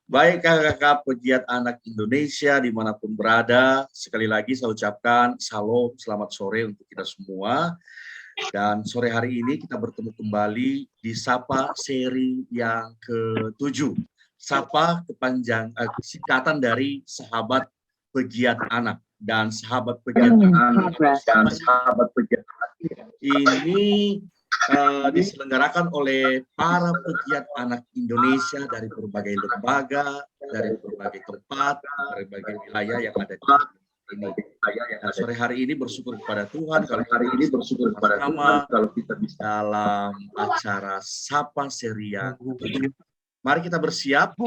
Baik kakak-kakak pegiat anak Indonesia dimanapun berada, sekali lagi saya ucapkan salam, selamat sore untuk kita semua. Dan sore hari ini kita bertemu kembali di Sapa seri yang ke-7. Sapa singkatan dari sahabat pegiat anak. Dan sahabat pegiat anak dan sahabat pegiat anak ini diselenggarakan oleh para pegiat anak Indonesia dari berbagai lembaga, dari berbagai tempat, berbagai wilayah yang ada di ini. Nah, sore hari ini bersyukur kepada Tuhan kalau hari ini bersyukur kepada Tuhan kalau kita bisa dalam acara Sapa seri yang ke-7. Mari kita bersiap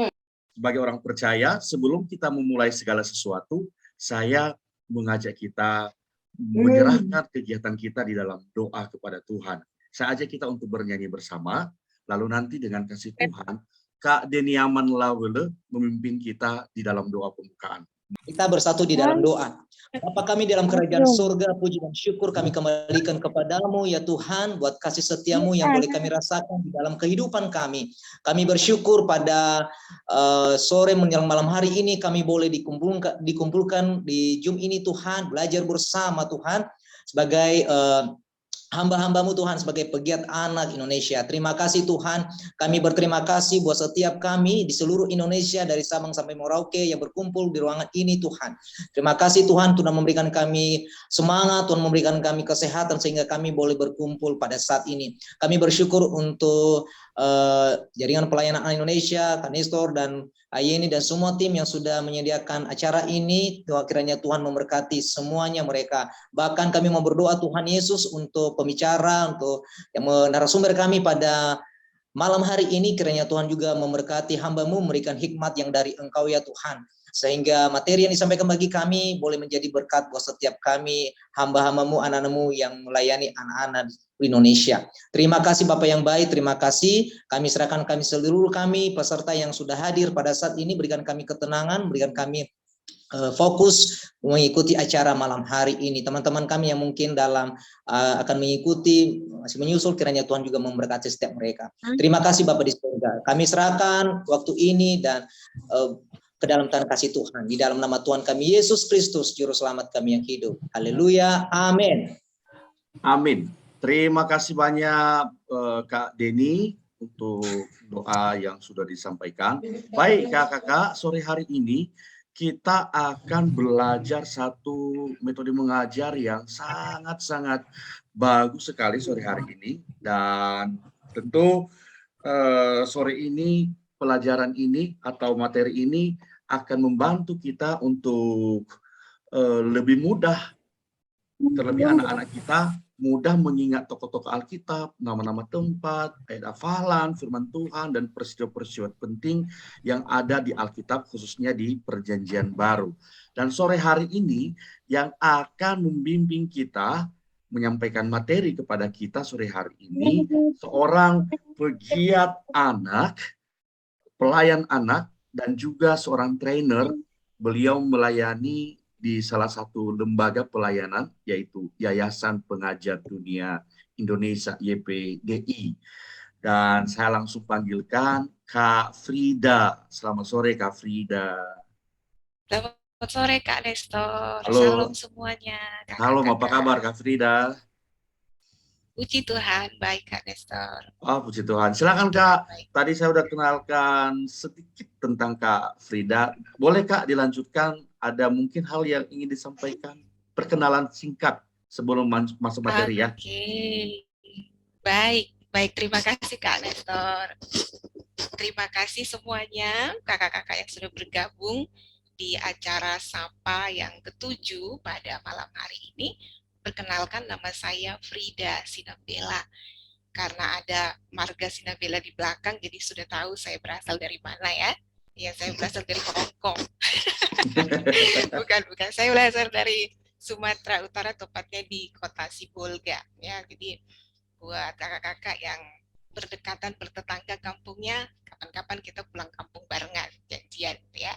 sebagai orang percaya. Sebelum kita memulai segala sesuatu, saya mengajak kita menyerahkan kegiatan kita di dalam doa kepada Tuhan. Saya ajak kita untuk bernyanyi bersama, lalu nanti dengan kasih Tuhan, Kak Deniaman Lawele memimpin kita di dalam doa pembukaan. Kita bersatu di dalam doa. Bapa kami dalam kerajaan surga, puji dan syukur kami kembalikan kepadamu ya Tuhan, buat kasih setiamu yang boleh kami rasakan di dalam kehidupan kami. Kami bersyukur pada sore menjelang malam hari ini kami boleh dikumpulkan di Zoom ini Tuhan, belajar bersama Tuhan sebagai hamba-hambamu Tuhan sebagai pegiat anak Indonesia. Terima kasih Tuhan, kami berterima kasih buat setiap kami di seluruh Indonesia dari Sabang sampai Merauke yang berkumpul di ruangan ini Tuhan. Terima kasih Tuhan, Tuhan memberikan kami semangat, Tuhan memberikan kami kesehatan sehingga kami boleh berkumpul pada saat ini. Kami bersyukur untuk jaringan pelayanan Indonesia, Kanistor dan Ayeni dan semua tim yang sudah menyediakan acara ini. Kiranya Tuhan memberkati semuanya mereka. Bahkan kami mau berdoa Tuhan Yesus untuk pembicara, untuk yang narasumber kami pada malam hari ini. Kiranya Tuhan juga memberkati hamba-Mu, memberikan hikmat yang dari Engkau ya Tuhan. Sehingga materi yang disampaikan bagi kami boleh menjadi berkat buat setiap kami, hamba-hamba-Mu, anak-anak-Mu yang melayani anak-anak Indonesia. Terima kasih Bapak yang baik, terima kasih. Kami serahkan kami seluruh kami, peserta yang sudah hadir pada saat ini, berikan kami ketenangan, berikan kami fokus mengikuti acara malam hari ini. Teman-teman kami yang mungkin akan mengikuti, masih menyusul, kiranya Tuhan juga memberkati setiap mereka. Terima kasih Bapak di surga. Kami serahkan waktu ini dan ke dalam tangan kasih Tuhan. Di dalam nama Tuhan kami Yesus Kristus, Juru Selamat kami yang hidup. Haleluya. Amin. Amin. Terima kasih banyak Kak Deni untuk doa yang sudah disampaikan. Baik kakak-kakak, sore hari ini kita akan belajar satu metode mengajar yang sangat-sangat bagus sekali sore hari ini. Dan tentu sore ini pelajaran ini atau materi ini akan membantu kita untuk lebih mudah, terlebih anak-anak kita mudah mengingat tokoh-tokoh Alkitab, nama-nama tempat, ayat hafalan, firman Tuhan, dan peristiwa-peristiwa penting yang ada di Alkitab, khususnya di Perjanjian Baru. Dan sore hari ini yang akan membimbing kita, menyampaikan materi kepada kita sore hari ini, seorang pegiat anak, pelayan anak, dan juga seorang trainer. Beliau melayani di salah satu lembaga pelayanan, yaitu Yayasan Pengajar Dunia Indonesia YPDI. Dan saya langsung panggilkan Kak Frida. Selamat sore Kak Frida. Selamat sore Kak Nestor. Halo. Salam semuanya. Halo, apa kabar Kak Frida? Puji Tuhan, baik Kak Nestor. Oh, puji Tuhan. Silakan Kak. Baik. Tadi saya sudah kenalkan sedikit tentang Kak Frida. Boleh Kak dilanjutkan? Ada mungkin hal yang ingin disampaikan? Perkenalan singkat sebelum masuk materi ya. Oke. Baik. Terima kasih Kak Nestor. Terima kasih semuanya kakak-kakak yang sudah bergabung di acara Sapa yang ke-7 pada malam hari ini. Perkenalkan, nama saya Frida Sinabela. Karena ada marga Sinabela di belakang, jadi sudah tahu saya berasal dari mana ya. Ya, saya berasal dari Hong Kong. Bukan. Saya berasal dari Sumatera Utara, tepatnya di kota Sibolga. Ya, jadi buat kakak-kakak yang berdekatan, bertetangga kampungnya, kapan-kapan kita pulang kampung barengan, janjian ya.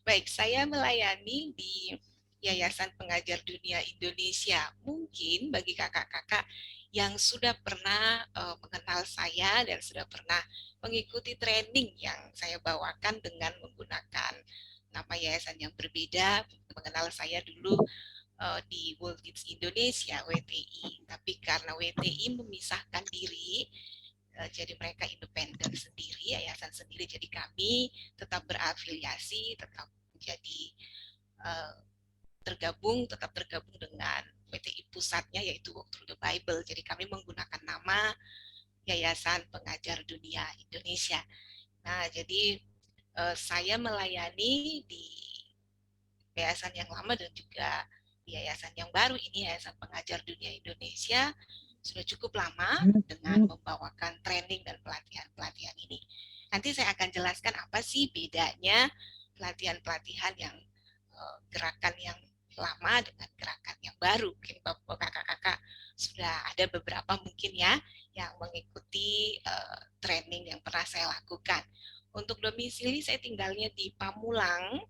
Baik, saya melayani di Yayasan Pengajar Dunia Indonesia. Mungkin bagi kakak-kakak yang sudah pernah mengenal saya dan sudah pernah mengikuti training yang saya bawakan dengan menggunakan menggunakan nama yayasan yang berbeda. Mengenal saya dulu di World Kids Indonesia, WTI. Tapi karena WTI memisahkan diri, jadi mereka independen sendiri, yayasan sendiri. Jadi kami tetap berafiliasi, tetap menjadi tetap tergabung dengan WTI pusatnya, yaitu Walk Through the Bible. Jadi kami menggunakan nama Yayasan Pengajar Dunia Indonesia. Nah, jadi saya melayani di yayasan yang lama dan juga di yayasan yang baru ini, Yayasan Pengajar Dunia Indonesia, sudah cukup lama dengan membawakan training dan pelatihan-pelatihan ini. Nanti saya akan jelaskan apa sih bedanya pelatihan-pelatihan yang gerakan yang lama dengan gerakan yang baru. Mungkin Bapak kakak-kakak sudah ada beberapa mungkin ya yang mengikuti training yang pernah saya lakukan. Untuk domisili saya tinggalnya di Pamulang,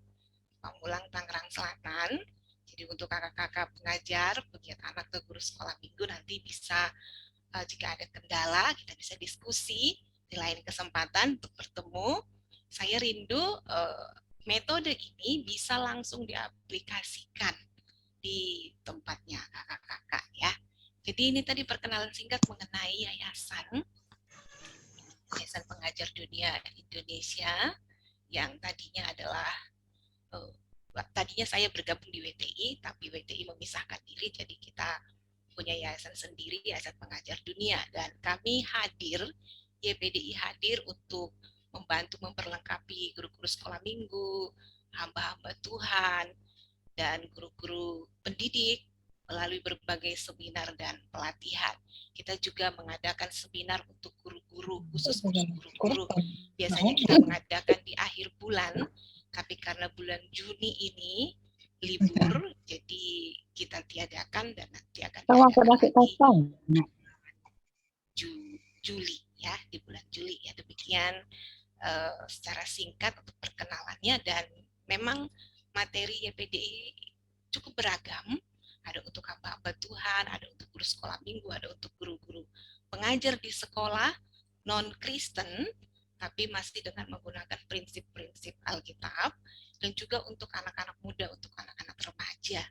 Tangerang Selatan. Jadi untuk kakak-kakak pengajar, pegiat anak atau guru sekolah minggu nanti bisa jika ada kendala kita bisa diskusi di lain kesempatan untuk bertemu. Saya rindu metode ini bisa langsung diaplikasikan di tempatnya kakak-kakak ya. Jadi ini tadi perkenalan singkat mengenai Yayasan Pengajar Dunia Indonesia yang tadinya adalah tadinya saya bergabung di WTI, tapi WTI memisahkan diri, jadi kita punya yayasan sendiri, Yayasan Pengajar Dunia, dan kami hadir, YPDI hadir untuk membantu memperlengkapi guru-guru sekolah minggu, hamba-hamba Tuhan, dan guru-guru pendidik melalui berbagai seminar dan pelatihan. Kita juga mengadakan seminar untuk guru-guru, khusus guru-guru. Biasanya kita mengadakan di akhir bulan, tapi karena bulan Juni ini libur, jadi kita tiadakan dan nanti akan diadakan di Juli ya, di bulan Juli ya. Demikian secara singkat untuk perkenalannya, dan memang materi YPDI cukup beragam. Ada untuk hamba-hamba Tuhan, ada untuk guru sekolah minggu, ada untuk guru-guru pengajar di sekolah non-Kristen, tapi masih dengan menggunakan prinsip-prinsip Alkitab, dan juga untuk anak-anak muda, untuk anak-anak remaja,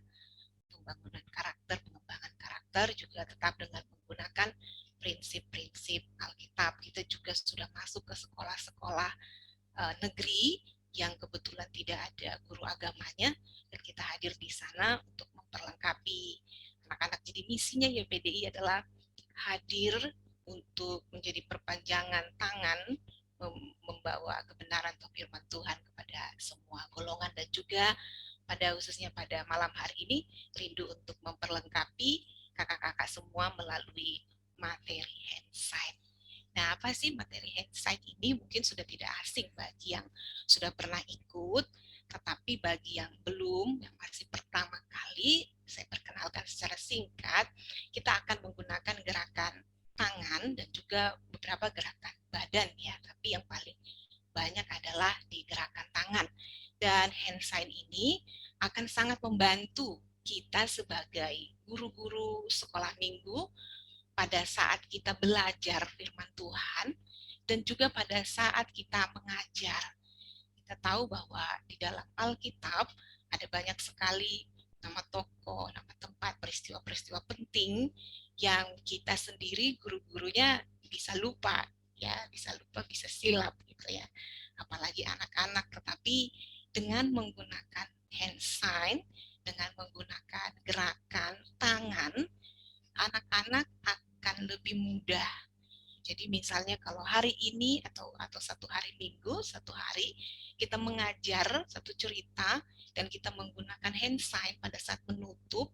pembangunan karakter, pengembangan karakter juga tetap dengan menggunakan prinsip-prinsip Alkitab. Kita juga sudah masuk ke sekolah-sekolah negeri yang kebetulan tidak ada guru agamanya, dan kita hadir di sana untuk memperlengkapi anak-anak. Jadi misinya YPDI adalah hadir untuk menjadi perpanjangan tangan, membawa kebenaran atau firman Tuhan kepada semua golongan, dan juga pada khususnya pada malam hari ini rindu untuk memperlengkapi kakak-kakak semua melalui materi Handsign. Nah, apa sih materi Handsign ini? Mungkin sudah tidak asing bagi yang sudah pernah ikut, tetapi bagi yang belum, yang masih pertama kali, saya perkenalkan secara singkat. Kita akan menggunakan gerakan tangan dan juga beberapa gerakan badan ya, tapi yang paling banyak adalah di gerakan tangan. Dan Handsign ini akan sangat membantu kita sebagai guru-guru sekolah minggu pada saat kita belajar firman Tuhan, dan juga pada saat kita mengajar. Kita tahu bahwa di dalam Alkitab ada banyak sekali nama tokoh, nama tempat, peristiwa-peristiwa penting yang kita sendiri guru-gurunya bisa lupa, ya, bisa lupa, bisa silap gitu ya. Apalagi anak-anak, tetapi dengan menggunakan Handsign, dengan menggunakan gerakan tangan, anak-anak akan lebih mudah. Jadi misalnya kalau hari ini atau satu hari minggu, satu hari kita mengajar satu cerita dan kita menggunakan Handsign pada saat menutup,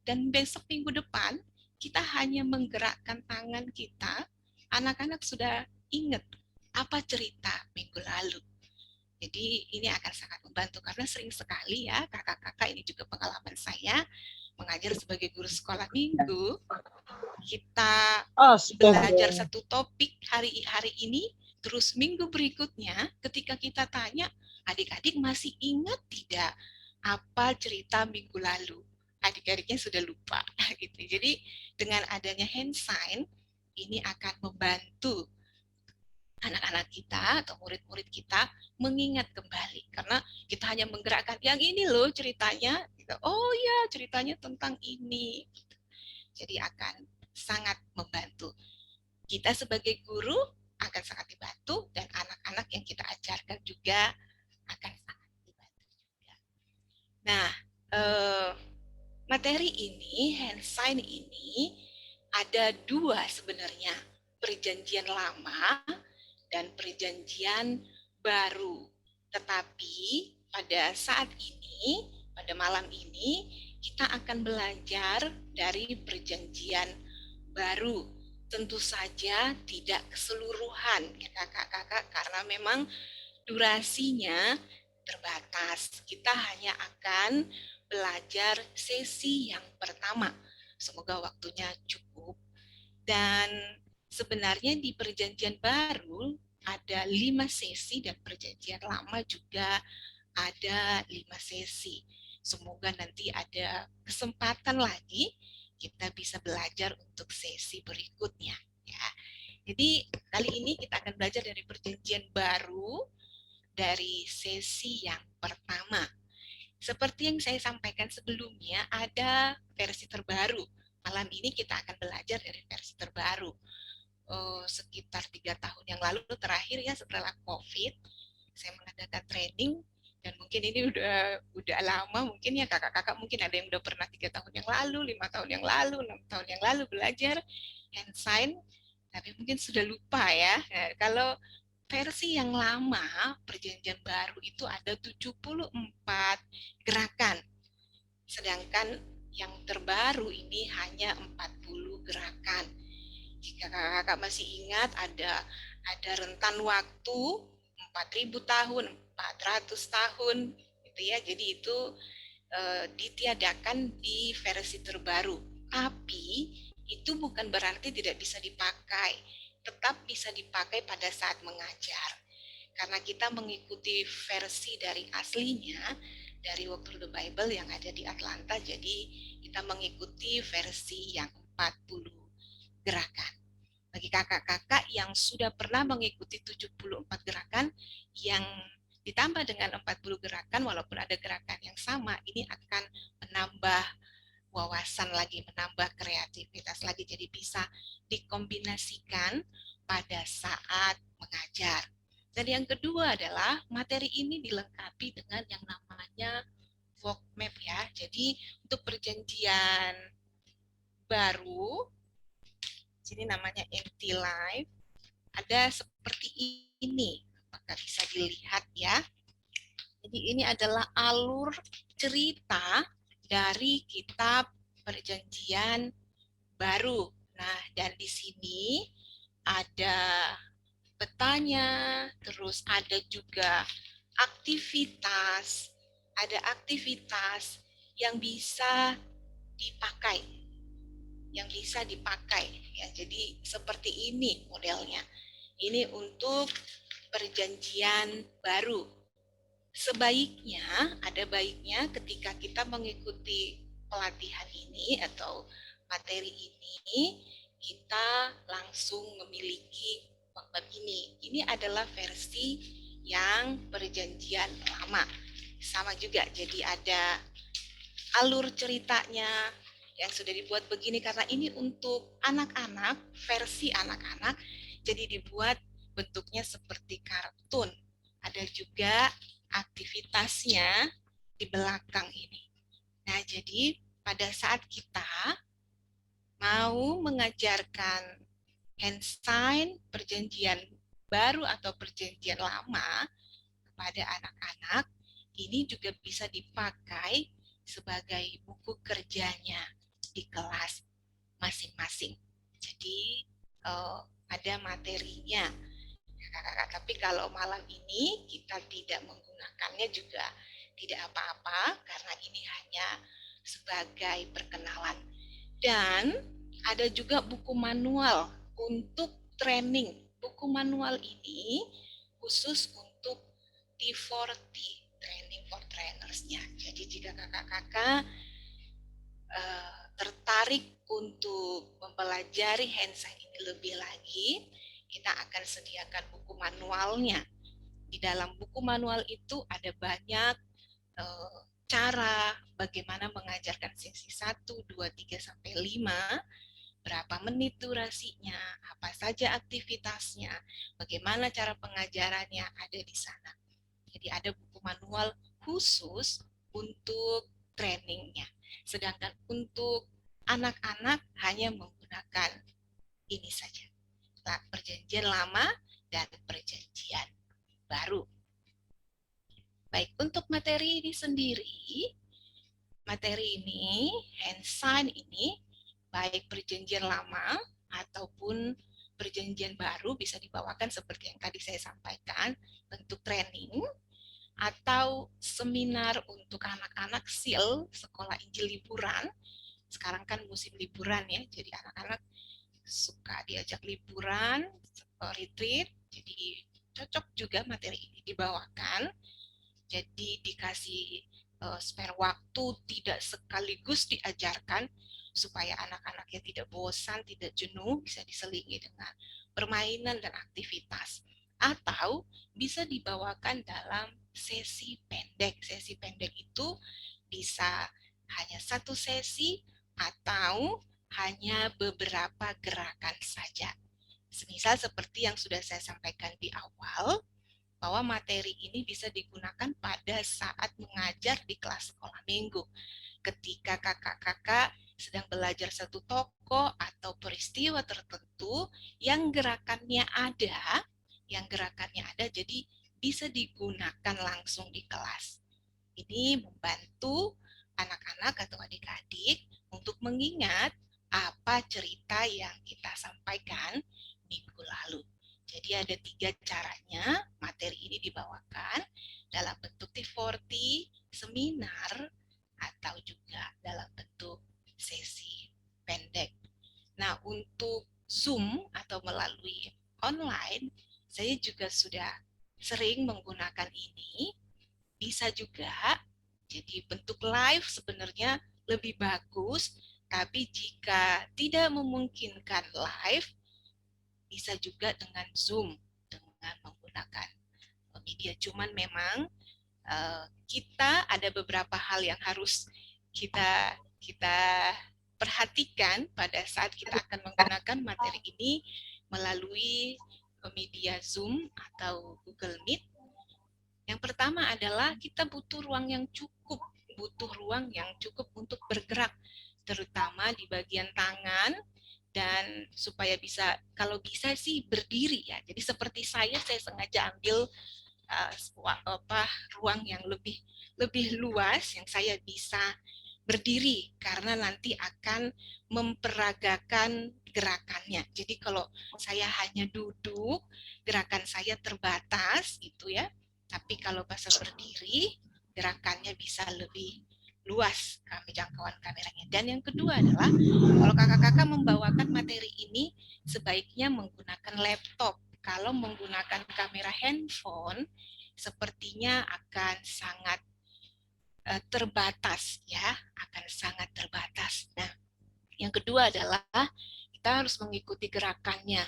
dan besok minggu depan kita hanya menggerakkan tangan kita, anak-anak sudah ingat apa cerita minggu lalu. Jadi ini akan sangat membantu, karena sering sekali ya kakak-kakak, ini juga pengalaman saya mengajar sebagai guru sekolah minggu, kita belajar satu topik hari ini, terus minggu berikutnya ketika kita tanya, adik-adik masih ingat tidak apa cerita minggu lalu? Adik-adiknya sudah lupa gitu. Jadi dengan adanya Handsign ini akan membantu anak-anak kita atau murid-murid kita mengingat kembali, karena kita hanya menggerakkan yang ini loh ceritanya, oh ya ceritanya tentang ini, jadi akan sangat membantu. Kita sebagai guru akan sangat dibantu, dan anak-anak yang kita ajarkan juga akan sangat dibantu juga. Nah, materi ini, hand sign ini ada dua sebenarnya, perjanjian lama dan perjanjian baru. Tetapi pada saat ini, pada malam ini, kita akan belajar dari perjanjian baru. Tentu saja tidak keseluruhan ya kakak-kakak, karena memang durasinya terbatas. Kita hanya akan belajar sesi yang pertama. Semoga waktunya cukup. Dan sebenarnya di perjanjian baru ada 5 sesi, dan perjanjian lama juga ada 5 sesi. Semoga nanti ada kesempatan lagi kita bisa belajar untuk sesi berikutnya. Ya. Jadi kali ini kita akan belajar dari perjanjian baru dari sesi yang pertama. Seperti yang saya sampaikan sebelumnya, ada versi terbaru. Malam ini kita akan belajar dari versi terbaru. Sekitar 3 tahun yang lalu terakhir ya, setelah COVID, saya mengadakan training, dan mungkin ini udah lama, mungkin ya kakak-kakak mungkin ada yang udah pernah 3 tahun yang lalu, 5 tahun yang lalu, 6 tahun yang lalu belajar hand sign, tapi mungkin sudah lupa ya. Nah, kalau versi yang lama, perjanjian baru itu ada 74 gerakan. Sedangkan yang terbaru ini hanya 40 gerakan. Jika kakak-kakak masih ingat, ada rentan waktu 4.000 tahun, 400 tahun gitu ya. Jadi itu ditiadakan di versi terbaru. Tapi itu bukan berarti tidak bisa dipakai. Tetap bisa dipakai pada saat mengajar. Karena kita mengikuti versi dari aslinya, dari Walk Through the Bible yang ada di Atlanta, jadi kita mengikuti versi yang 40 gerakan. Bagi kakak-kakak yang sudah pernah mengikuti 74 gerakan, yang ditambah dengan 40 gerakan, walaupun ada gerakan yang sama, ini akan menambah wawasan lagi, menambah kreativitas lagi, jadi bisa dikombinasikan pada saat mengajar. Dan yang kedua adalah materi ini dilengkapi dengan yang namanya walk map ya. Jadi untuk perjanjian baru, sini namanya empty life, ada seperti ini, maka bisa dilihat ya. Jadi ini adalah alur cerita dari kitab perjanjian baru. Nah, dan di sini ada petanya, terus ada juga aktivitas, yang bisa dipakai, ya. Jadi seperti ini modelnya. Ini untuk perjanjian baru. Ada baiknya ketika kita mengikuti pelatihan ini atau materi ini, kita langsung memiliki bab ini. Ini adalah versi yang perjanjian lama. Sama juga, jadi ada alur ceritanya yang sudah dibuat begini, karena ini untuk anak-anak, versi anak-anak, jadi dibuat bentuknya seperti kartun. Ada juga aktivitasnya di belakang ini. Nah, jadi pada saat kita mau mengajarkan hand sign perjanjian baru atau perjanjian lama kepada anak-anak, ini juga bisa dipakai sebagai buku kerjanya di kelas masing-masing. Jadi ada materinya. Tapi kalau malam ini kita tidak menggunakannya juga tidak apa-apa, karena ini hanya sebagai perkenalan. Dan ada juga buku manual untuk training. Buku manual ini khusus untuk T40, Training for Trainers-nya. Jadi jika kakak-kakak tertarik untuk mempelajari hand sign ini lebih lagi, kita akan sediakan buku manualnya. Di dalam buku manual itu ada banyak cara bagaimana mengajarkan sesi 1, 2, 3, sampai 5, berapa menit durasinya, apa saja aktivitasnya, bagaimana cara pengajarannya, ada di sana. Jadi ada buku manual khusus untuk trainingnya. Sedangkan untuk anak-anak hanya menggunakan ini saja. Perjanjian lama dan perjanjian baru. Baik, untuk materi ini sendiri, materi ini, hand sign ini, baik perjanjian lama ataupun perjanjian baru bisa dibawakan seperti yang tadi saya sampaikan, bentuk training, atau seminar untuk anak-anak SIL, Sekolah Injil Liburan. Sekarang kan musim liburan ya, jadi anak-anak suka diajak liburan, retreat, jadi cocok juga materi ini dibawakan. Jadi dikasih spare waktu, tidak sekaligus diajarkan supaya anak-anaknya tidak bosan, tidak jenuh, bisa diselingi dengan permainan dan aktivitas. Atau bisa dibawakan dalam sesi pendek. Sesi pendek itu bisa hanya satu sesi atau hanya beberapa gerakan saja. Semisal seperti yang sudah saya sampaikan di awal, bahwa materi ini bisa digunakan pada saat mengajar di kelas sekolah minggu. Ketika kakak-kakak sedang belajar satu tokoh atau peristiwa tertentu yang gerakannya ada, jadi bisa digunakan langsung di kelas. Ini membantu anak-anak atau adik-adik untuk mengingat apa cerita yang kita sampaikan minggu lalu. Jadi ada 3 caranya materi ini dibawakan dalam bentuk T40, seminar, atau juga dalam bentuk sesi pendek. Nah, untuk Zoom atau melalui online, saya juga sudah sering menggunakan ini. Bisa juga, jadi bentuk live sebenarnya lebih bagus, tapi jika tidak memungkinkan live, bisa juga dengan Zoom, dengan menggunakan media. Cuman memang kita ada beberapa hal yang harus kita perhatikan pada saat kita akan menggunakan materi ini melalui media Zoom atau Google Meet. Yang pertama adalah kita butuh ruang yang cukup untuk bergerak, terutama di bagian tangan, dan supaya bisa, kalau bisa sih berdiri ya. Jadi seperti saya sengaja ambil ruang yang lebih luas yang saya bisa berdiri karena nanti akan memperagakan gerakannya. Jadi kalau saya hanya duduk, gerakan saya terbatas gitu ya. Tapi kalau pas berdiri, gerakannya bisa lebih luas jangkauan kameranya. Dan yang kedua adalah kalau kakak-kakak membawakan materi ini sebaiknya menggunakan laptop. Kalau menggunakan kamera handphone sepertinya akan sangat terbatas ya, akan sangat terbatas. Nah, yang kedua adalah kita harus mengikuti gerakannya.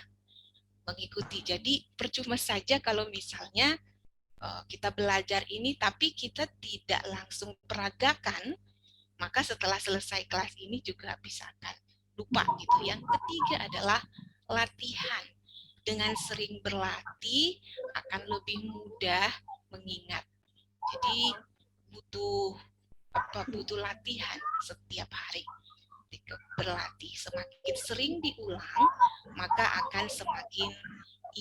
Jadi percuma saja kalau misalnya kita belajar ini tapi kita tidak langsung peragakan, maka setelah selesai kelas ini juga bisa akan lupa gitu. Yang ketiga adalah latihan. Dengan sering berlatih akan lebih mudah mengingat. Jadi butuh latihan setiap hari. Ketika berlatih semakin sering diulang, maka akan semakin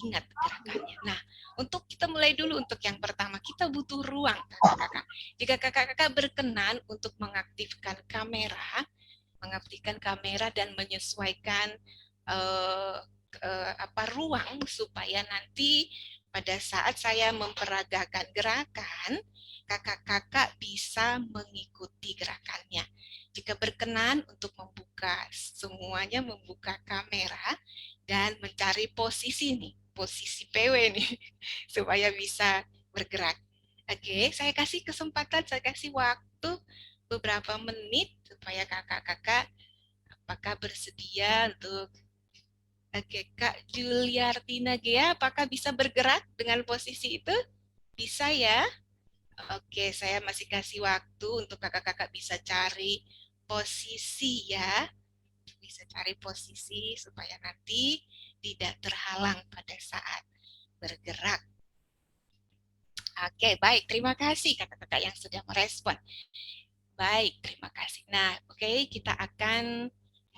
ingat gerakannya. Nah, untuk kita mulai dulu, untuk yang pertama kita butuh ruang, kakak-kakak. Jika kakak-kakak berkenan untuk mengaktifkan kamera dan menyesuaikan ruang supaya nanti pada saat saya memperagakan gerakan, kakak-kakak bisa mengikuti gerakannya. Jika berkenan untuk semuanya membuka kamera dan mencari posisi PW nih, supaya bisa bergerak. Oke, saya kasih kesempatan, saya kasih waktu beberapa menit supaya kakak-kakak apakah bersedia untuk Oke, Kak Juliartina Gea, apakah bisa bergerak dengan posisi itu? Bisa ya? Oke, saya masih kasih waktu untuk kakak-kakak bisa cari posisi ya. Bisa cari posisi supaya nanti tidak terhalang pada saat bergerak. Oke, baik. Terima kasih kakak-kakak yang sudah merespon. Baik, terima kasih. Nah, oke, kita akan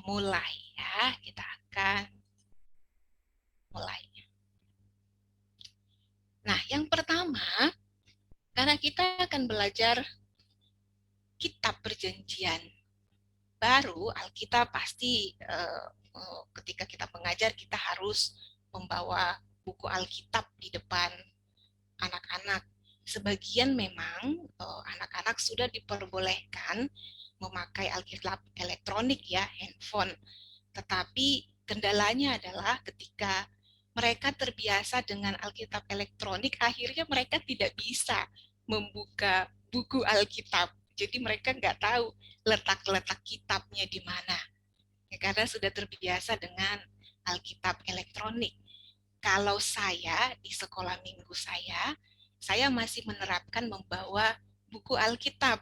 mulai ya. Kita akan mulai. Nah, yang pertama, karena kita akan belajar kitab perjanjian baru, Alkitab pasti ketika kita mengajar kita harus membawa buku Alkitab di depan anak-anak. Sebagian memang anak-anak sudah diperbolehkan memakai Alkitab elektronik ya, handphone. Tetapi kendalanya adalah ketika mereka terbiasa dengan Alkitab elektronik, akhirnya mereka tidak bisa membuka buku Alkitab. Jadi mereka nggak tahu letak-letak kitabnya di mana. Ya, karena sudah terbiasa dengan Alkitab elektronik. Kalau saya di sekolah minggu saya masih menerapkan membawa buku Alkitab.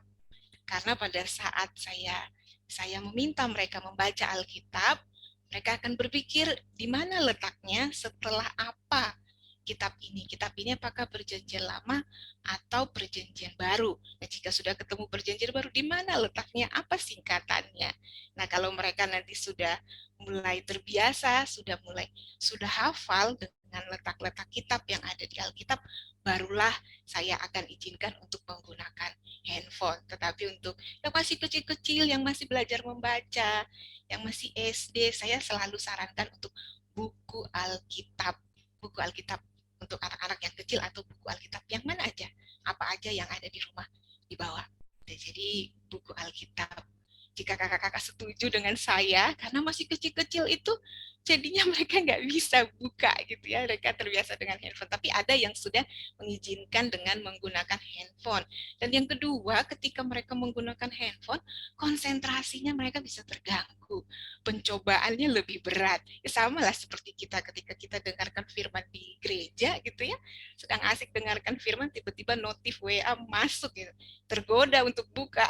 Karena pada saat saya meminta mereka membaca Alkitab, mereka akan berpikir di mana letaknya setelah apa kitab ini. Kitab ini apakah perjanjian lama atau perjanjian baru? Nah, jika sudah ketemu perjanjian baru, di mana letaknya? Apa singkatannya? Nah, kalau mereka nanti sudah mulai terbiasa, sudah hafal dengan letak-letak kitab yang ada di Alkitab, barulah saya akan izinkan untuk menggunakan handphone. Tetapi untuk yang masih kecil-kecil, yang masih belajar membaca, yang masih SD, saya selalu sarankan untuk buku Alkitab. Buku Alkitab untuk anak-anak yang kecil atau buku Alkitab yang mana aja, apa aja yang ada di rumah dibawa. Jadi buku Alkitab. Jika kakak-kakak setuju dengan saya, karena masih kecil-kecil itu jadinya mereka nggak bisa buka gitu ya, mereka terbiasa dengan handphone. Tapi ada yang sudah mengizinkan dengan menggunakan handphone. Dan yang kedua, ketika mereka menggunakan handphone, konsentrasinya mereka bisa terganggu. Pencobaannya lebih berat. Ya, sama lah seperti kita ketika kita dengarkan firman di gereja gitu ya, sedang asik dengarkan firman, tiba-tiba notif WA masuk gitu. Tergoda untuk buka.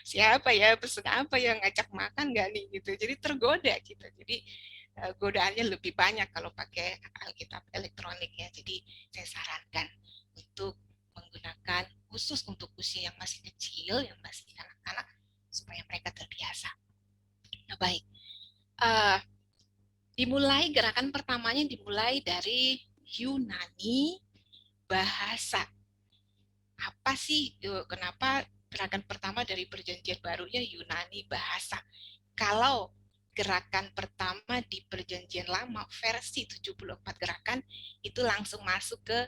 Siapa ya, pesan apa yang ngajak makan nggak nih gitu. Jadi tergoda kita. Jadi godaannya lebih banyak kalau pakai Alkitab elektronik ya. Jadi saya sarankan untuk menggunakan khusus untuk usia yang masih kecil, yang masih anak-anak, supaya mereka terbiasa. Nah, baik. Gerakan pertamanya dimulai dari Yunani bahasa. Apa sih, kenapa gerakan pertama dari perjanjian barunya Yunani bahasa? Kalau gerakan pertama di perjanjian lama versi 74 gerakan itu langsung masuk ke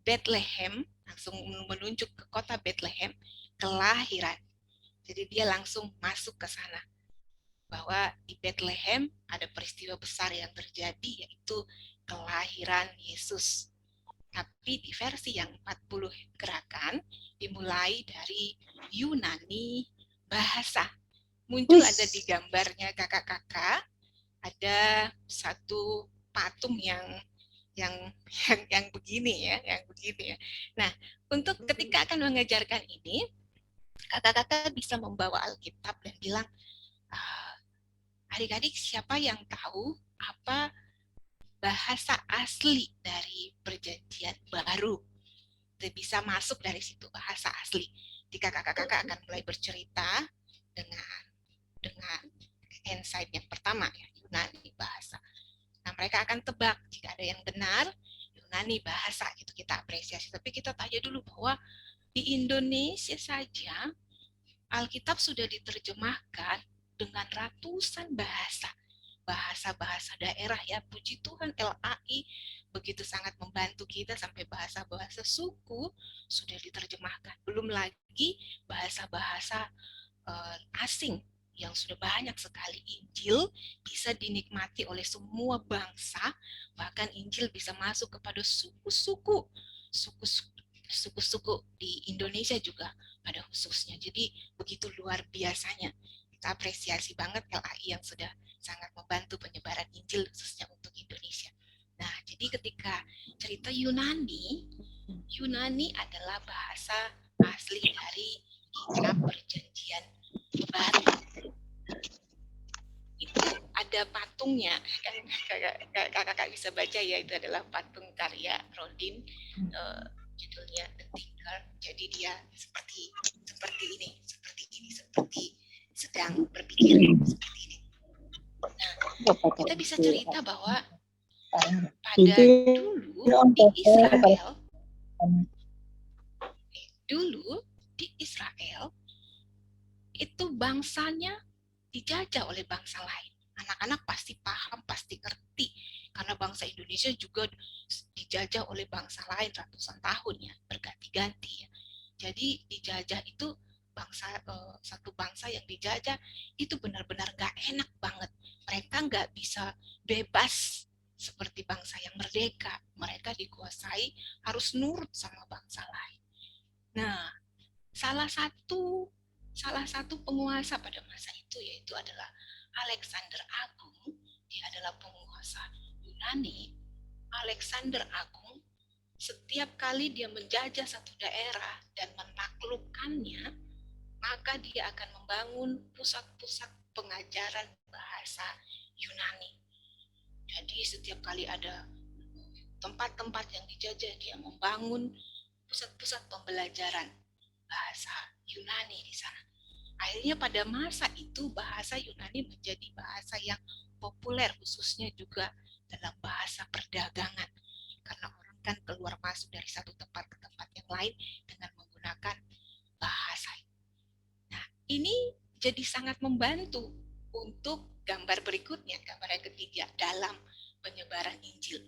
Bethlehem, langsung menunjuk ke kota Bethlehem, kelahiran. Jadi dia langsung masuk ke sana. Bahwa di Bethlehem ada peristiwa besar yang terjadi, yaitu kelahiran Yesus. Tapi di versi yang 40 gerakan dimulai dari Yunani bahasa. Muncul ada di gambarnya kakak-kakak, ada satu patung yang begini ya, yang begini ya. Nah, untuk ketika akan mengajarkan ini, kakak-kakak bisa membawa Alkitab dan bilang, adik-adik siapa yang tahu apa bahasa asli dari perjanjian baru? Bisa masuk dari situ bahasa asli. Jika kakak-kakak akan mulai bercerita dengan insight yang pertama ya, Yunani bahasa. Nah, mereka akan tebak jika ada yang benar Yunani bahasa, itu kita apresiasi. Tapi kita tanya dulu bahwa di Indonesia saja Alkitab sudah diterjemahkan dengan ratusan bahasa daerah ya. Puji Tuhan LAI begitu sangat membantu kita sampai bahasa-bahasa suku sudah diterjemahkan. Belum lagi bahasa-bahasa asing yang sudah banyak sekali. Injil bisa dinikmati oleh semua bangsa, bahkan Injil bisa masuk kepada suku-suku di Indonesia juga pada khususnya. Jadi begitu luar biasanya. Kita apresiasi banget LAI yang sudah sangat membantu penyebaran Injil khususnya untuk Jadi ketika cerita Yunani adalah bahasa asli dari kitab Perjanjian Baru. Itu ada patungnya, kan kakak bisa baca ya, itu adalah patung karya Rodin, judulnya The Thinker. Jadi dia seperti ini, seperti sedang berpikir seperti ini. Nah, kita bisa cerita bahwa pada dulu di Israel itu bangsanya dijajah oleh bangsa lain. Anak-anak pasti paham, pasti ngerti, karena bangsa Indonesia juga dijajah oleh bangsa lain ratusan tahun ya, berganti-ganti ya. Jadi dijajah itu satu bangsa yang dijajah itu benar-benar gak enak banget. Mereka gak bisa bebas seperti bangsa yang merdeka. Mereka dikuasai, harus nurut sama bangsa lain. Nah, salah satu penguasa pada masa itu yaitu adalah Alexander Agung. Dia adalah penguasa Yunani. Alexander Agung, setiap kali dia menjajah satu daerah dan menaklukkannya, maka dia akan membangun pusat-pusat pengajaran bahasa Yunani. Jadi setiap kali ada tempat-tempat yang dijajah, dia membangun pusat-pusat pembelajaran bahasa Yunani di sana. Akhirnya pada masa itu bahasa Yunani menjadi bahasa yang populer, khususnya juga dalam bahasa perdagangan. Karena orang kan keluar masuk dari satu tempat ke tempat yang lain dengan menggunakan bahasa. Nah, ini jadi sangat membantu untuk gambar berikutnya, gambar yang ketiga, dalam penyebaran Injil.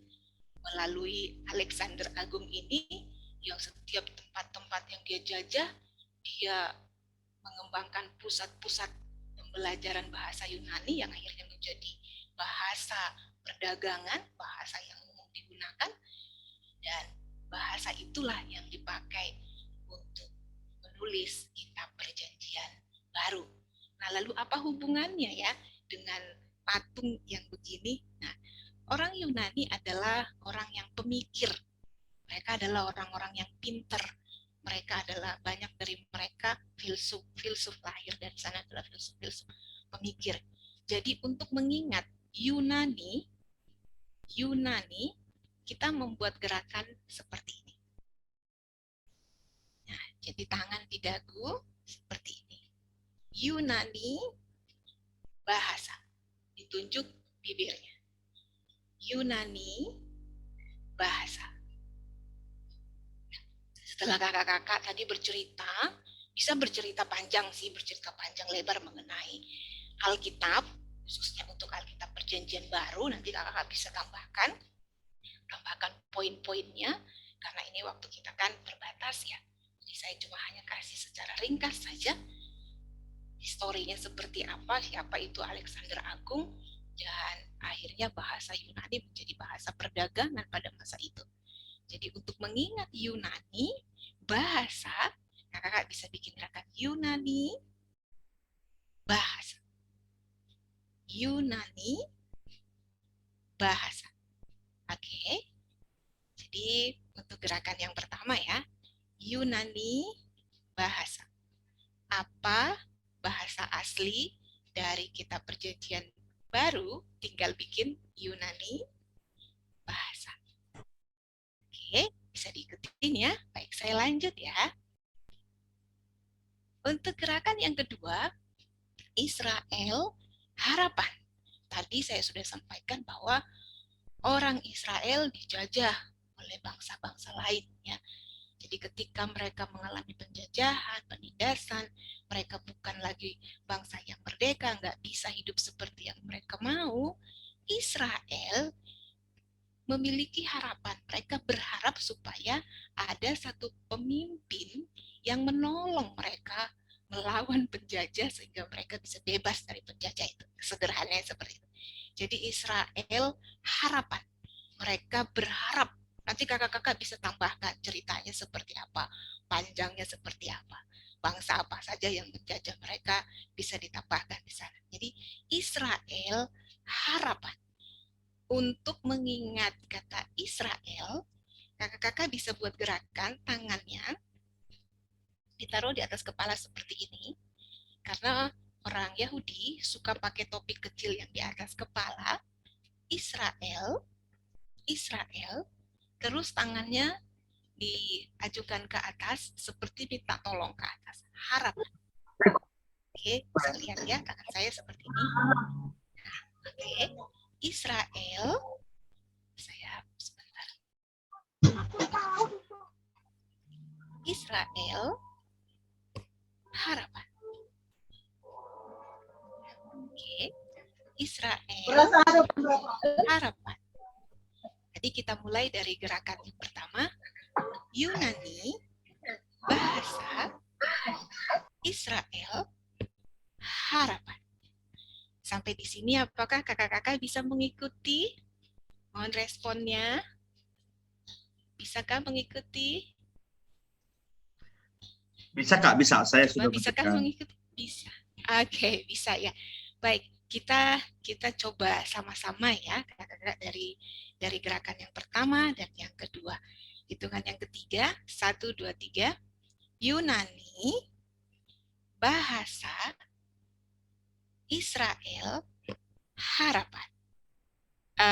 Melalui Alexander Agung ini, yang setiap tempat-tempat yang dia jajah, dia mengembangkan pusat-pusat pembelajaran bahasa Yunani yang akhirnya menjadi bahasa perdagangan, bahasa yang umum digunakan, dan bahasa itulah yang dipakai untuk menulis kitab Perjanjian Baru. Nah, lalu apa hubungannya ya dengan patung yang begini? Nah, orang Yunani adalah orang yang pemikir. Mereka adalah orang-orang yang pinter. Mereka adalah, banyak dari mereka filsuf lahir dari sana adalah filsuf pemikir. Jadi untuk mengingat Yunani, kita membuat gerakan seperti ini. Nah, jadi tangan di dagu seperti ini. Yunani, bahasa. Ditunjuk bibirnya. Yunani, bahasa. Setelah kakak-kakak tadi bercerita, bisa bercerita panjang lebar mengenai Alkitab, khususnya untuk Alkitab Perjanjian Baru, nanti kakak bisa tambahkan poin-poinnya, karena ini waktu kita kan terbatas ya. Jadi saya cuma hanya kasih secara ringkas saja historinya seperti apa, siapa itu Alexander Agung, dan akhirnya bahasa Yunani menjadi bahasa perdagangan pada masa itu. Jadi untuk mengingat Yunani, bahasa, kakak bisa bikin gerakan Yunani, bahasa. Yunani, bahasa. Oke. Jadi untuk gerakan yang pertama ya, Yunani, bahasa. Apa bahasa asli dari kitab Perjanjian Baru? Tinggal bikin Yunani, bahasa. Oke, bisa diikutin ya. Baik, saya lanjut ya. Untuk gerakan yang kedua, Israel, harapan. Tadi saya sudah sampaikan bahwa orang Israel dijajah oleh bangsa-bangsa lain ya. Jadi ketika mereka mengalami penjajahan, penindasan, mereka bukan lagi bangsa yang merdeka, nggak bisa hidup seperti yang mereka mau. Israel memiliki harapan. Mereka berharap supaya ada satu pemimpin yang menolong mereka melawan penjajah sehingga mereka bisa bebas dari penjajah itu. Sederhananya seperti itu. Jadi Israel harapan. Mereka berharap. Nanti kakak-kakak bisa tambahkan ceritanya seperti apa, panjangnya seperti apa. Bangsa apa saja yang menjajah mereka bisa ditambahkan di sana. Jadi Israel harapan. untuk mengingat kata Israel, kakak-kakak bisa buat gerakan tangannya ditaruh di atas kepala seperti ini. Karena orang Yahudi suka pakai topi kecil yang di atas kepala. Israel, Israel, terus tangannya diajukan ke atas seperti minta tolong ke atas. Harap. Oke, bisa lihat ya tangan saya seperti ini. Oke, Israel, saya sebentar. Israel, harapan. Oke, Israel, harapan. Jadi kita mulai dari gerakan yang pertama, Yunani, bahasa, Israel, harapan. Sampai di sini apakah kakak-kakak bisa mengikuti? Mohon responnya. Bisakah mengikuti? Bisa Kak, bisa. Saya Coba sudah bisakah berikan. mengikuti? Bisa. Oke, bisa ya. Baik, kita coba sama-sama ya, kakak-kakak dari gerakan yang pertama dan yang kedua. Hitungan yang ketiga, 1, 2, 3. Yunani, bahasa, Israel, harapan.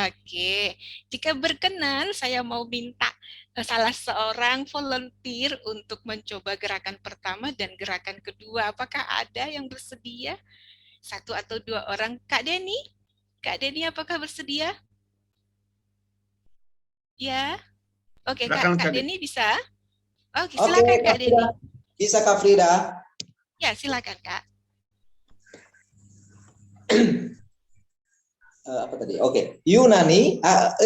Oke, jika berkenan saya mau minta salah seorang volunteer untuk mencoba gerakan pertama dan gerakan kedua. Apakah ada yang bersedia? 1 atau 2 orang. Kak Deni apakah bersedia? Ya. Oke, Silakan, Kak Kak. Deni bisa? Oke, Oke, silakan Kak Kak Deni. Frida. Bisa Kak Frida? Ya, silakan Kak. Apa tadi? Oke. Yunani,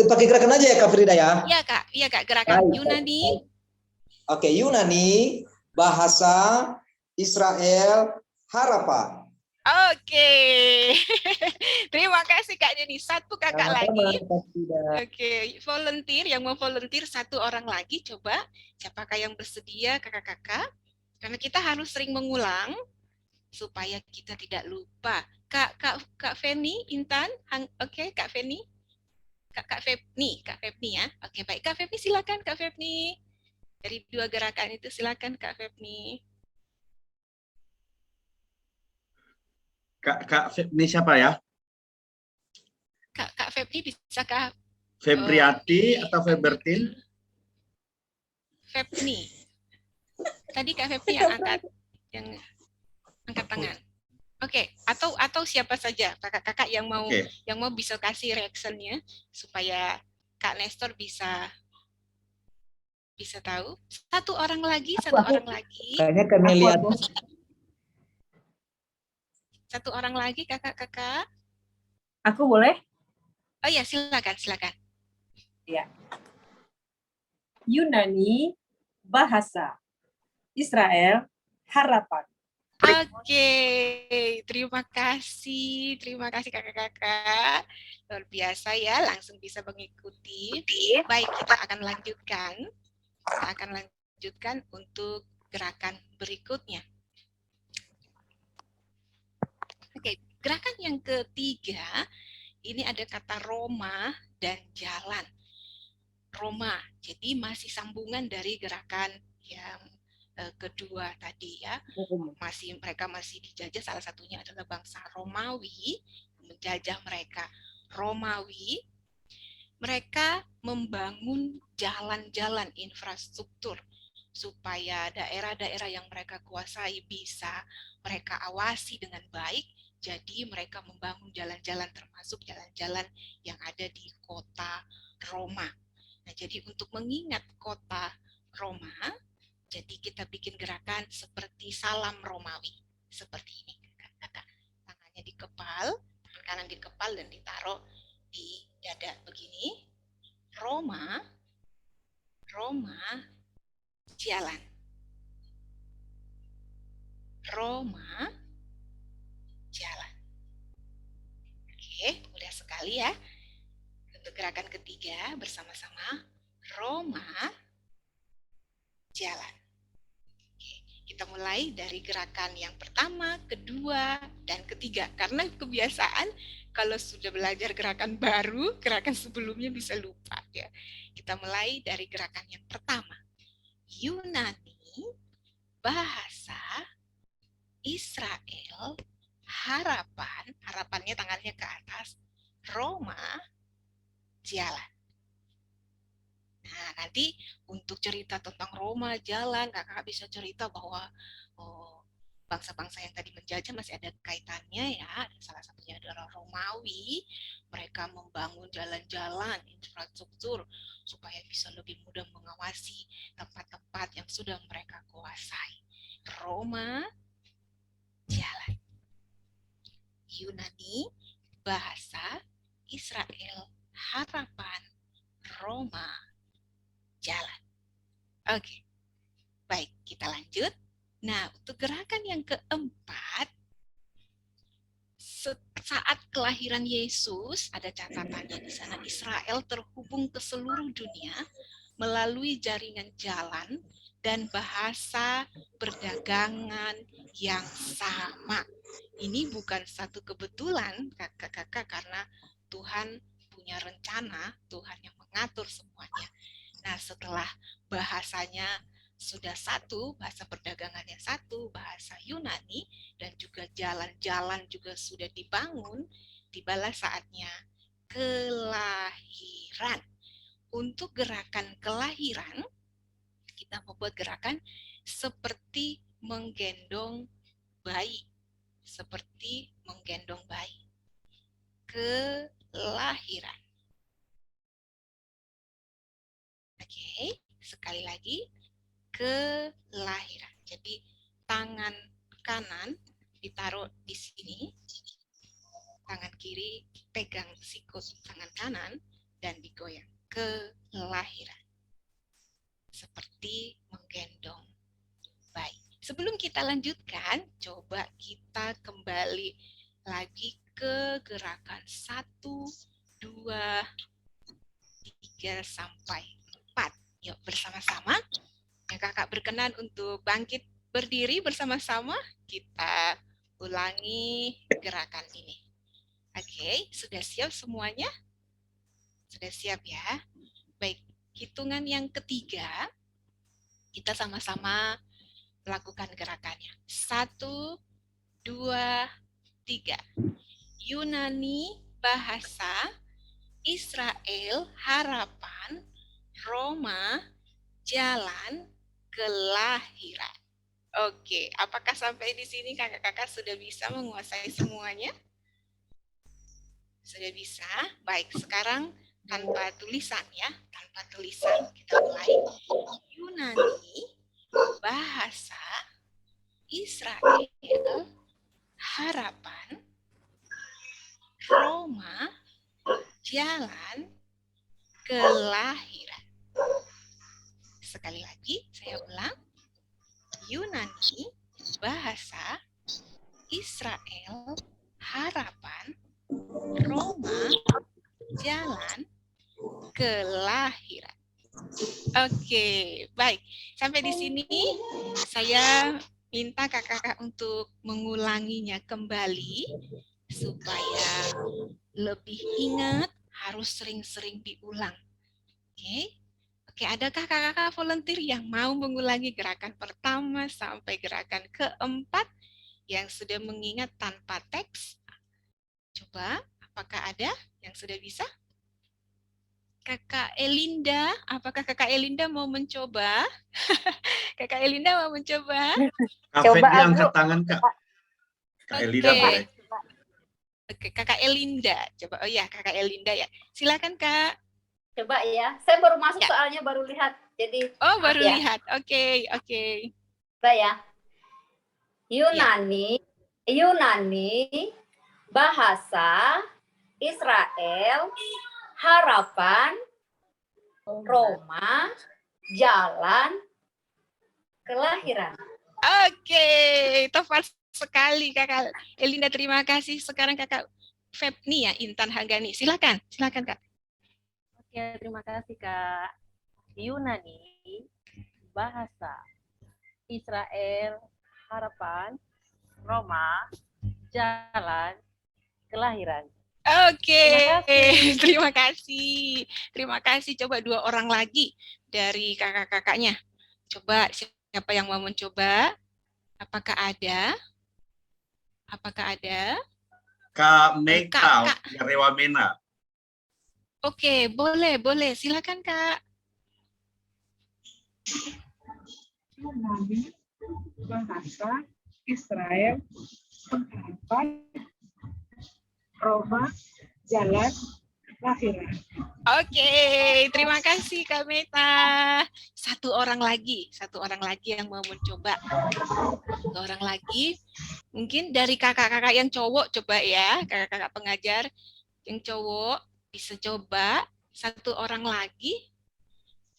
pakai gerakan aja ya Kak Frida ya? Iya Kak, gerakan Baik. Yunani. Oke, Yunani, bahasa, Israel, harapan. Oke. Terima kasih Kak Deni. 1 kakak lagi. Oke, volunteer yang mau volunteer 1 orang lagi, coba. Siapakah yang bersedia, kakak-kakak? Karena kita harus sering mengulang supaya kita tidak lupa. Kak Feni, Intan, oke, Kak Feni, Kak Febni ya. Oke, baik, Kak Febni silakan, Kak Febni. Dari 2 gerakan itu silakan, Kak Febni. Kak ini siapa ya? Kak Febni bisakah? Febriati atau Febertin? Febni. Tadi Kak Febni yang angkat tangan. Oke, atau siapa saja kakak-kakak yang mau bisa kasih reactionnya supaya Kak Nestor bisa tahu. 1 orang lagi. Kayaknya kami lihat. 1 orang lagi kakak-kakak. Aku boleh? Oh ya, silakan. Ya. Yunani, bahasa, Israel, harapan. Oke, terima kasih kakak-kakak. Luar biasa ya, langsung bisa mengikuti. Baik, kita akan lanjutkan untuk gerakan berikutnya. Oke, gerakan yang ketiga, ini ada kata Roma dan jalan. Roma, jadi masih sambungan dari gerakan yang kedua tadi ya. Mereka masih dijajah, salah satunya adalah bangsa Romawi, menjajah mereka. Romawi, mereka membangun jalan-jalan infrastruktur supaya daerah-daerah yang mereka kuasai bisa mereka awasi dengan baik. Jadi mereka membangun jalan-jalan, termasuk jalan-jalan yang ada di kota Roma. Nah, jadi untuk mengingat kota Roma, jadi kita bikin gerakan seperti salam Romawi. Seperti ini. Tangannya di kepal, tangan kanan di kepal dan ditaruh di dada begini. Roma, jalan. Roma, jalan. Oke, mudah sekali ya. Untuk gerakan ketiga bersama-sama, Roma, jalan. Oke, Kita mulai dari gerakan yang pertama, kedua, dan ketiga. Karena kebiasaan kalau sudah belajar gerakan baru, gerakan sebelumnya bisa lupa ya. Kita mulai dari gerakan yang pertama. Yunani, bahasa, Israel, harapan, harapannya tangannya ke atas, Roma, jalan. Nah, nanti untuk cerita tentang Roma, jalan, kakak bisa cerita bahwa bangsa-bangsa yang tadi menjajah masih ada kaitannya ya. Salah satunya adalah Romawi. Mereka membangun jalan-jalan, infrastruktur, supaya bisa lebih mudah mengawasi tempat-tempat yang sudah mereka kuasai. Roma, jalan. Yunani, bahasa, Israel, harapan, Roma, jalan. Oke, baik, kita lanjut. Nah, untuk gerakan yang keempat, saat kelahiran Yesus, ada catatannya di sana, Israel terhubung ke seluruh dunia melalui jaringan jalan dan bahasa perdagangan yang sama. Ini bukan satu kebetulan, kakak-kakak, karena Tuhan punya rencana, Tuhan yang mengatur semuanya. Nah, setelah bahasanya sudah satu, bahasa perdagangannya satu, bahasa Yunani, dan juga jalan-jalan juga sudah dibangun, tibalah saatnya kelahiran. Untuk gerakan kelahiran, kita membuat gerakan seperti menggendong bayi. Seperti menggendong bayi. Kelahiran. Oke, sekali lagi. Kelahiran. Jadi tangan kanan ditaruh di sini, tangan kiri pegang sikut tangan kanan dan digoyang. Kelahiran. Seperti menggendong bayi. Sebelum kita lanjutkan, coba kita kembali lagi ke gerakan 1, 2, 3 sampai 4. Yuk bersama-sama. Yang kakak berkenan untuk bangkit berdiri bersama-sama, kita ulangi gerakan ini. Oke, sudah siap semuanya? Sudah siap ya? Baik, hitungan yang ketiga, kita sama-sama melakukan gerakannya. 1, 2, 3. Yunani, bahasa, Israel, harapan, Roma, jalan, kelahiran. Oke, apakah sampai di sini kakak-kakak sudah bisa menguasai semuanya? Sudah bisa? Baik, sekarang tanpa tulisan ya, tanpa tulisan kita mulai. Yunani, bahasa, Israel, harapan, Roma, jalan, kelahiran. Sekali lagi, saya ulang. Yunani, bahasa, Israel, harapan, Roma, jalan, kelahiran. Oke, baik. Sampai di sini saya minta kakak-kakak untuk mengulanginya kembali supaya lebih ingat, harus sering-sering diulang. Oke. Oke, adakah kakak-kakak volunteer yang mau mengulangi gerakan pertama sampai gerakan keempat yang sudah mengingat tanpa teks? Coba, apakah ada yang sudah bisa? Kakak Elinda, apakah kakak Elinda mau mencoba? Kakak Elinda mau mencoba? Kak Coba Febri aku. angkat tangan, Kak. Kak Elida boleh. Oke, kakak Elinda. Coba, oh ya, kakak Elinda ya. Silakan, Kak. Coba ya, saya baru masuk Ya. soalnya baru lihat. Jadi Oh, baru ya. lihat. Oke. Coba ya. Yunani, bahasa, Israel, harapan, Roma, jalan, kelahiran. Oke, tepat sekali kakak Elinda. Terima kasih. Sekarang kakak Febni ya, Intan Hanggani. Silakan Kak. Oke, terima kasih Kak. Yunani, bahasa, Israel, harapan, Roma, jalan, kelahiran. Oke, Terima terima kasih. Terima kasih. Coba 2 orang lagi dari kakak-kakaknya. Coba siapa yang mau mencoba? Apakah ada? Apakah ada? Kak Kak, Meka Kak. dari Wamena. Oke, boleh, boleh. Silakan, Kak. Nabi, bahasa, Israel, pengharapan, Roma, jalan, lahiran. Oke, terima kasih Kak Meta. Satu orang lagi yang mau mencoba. 2 orang lagi. Mungkin dari kakak-kakak yang cowok coba ya, kakak-kakak pengajar yang cowok bisa coba. 1 orang lagi.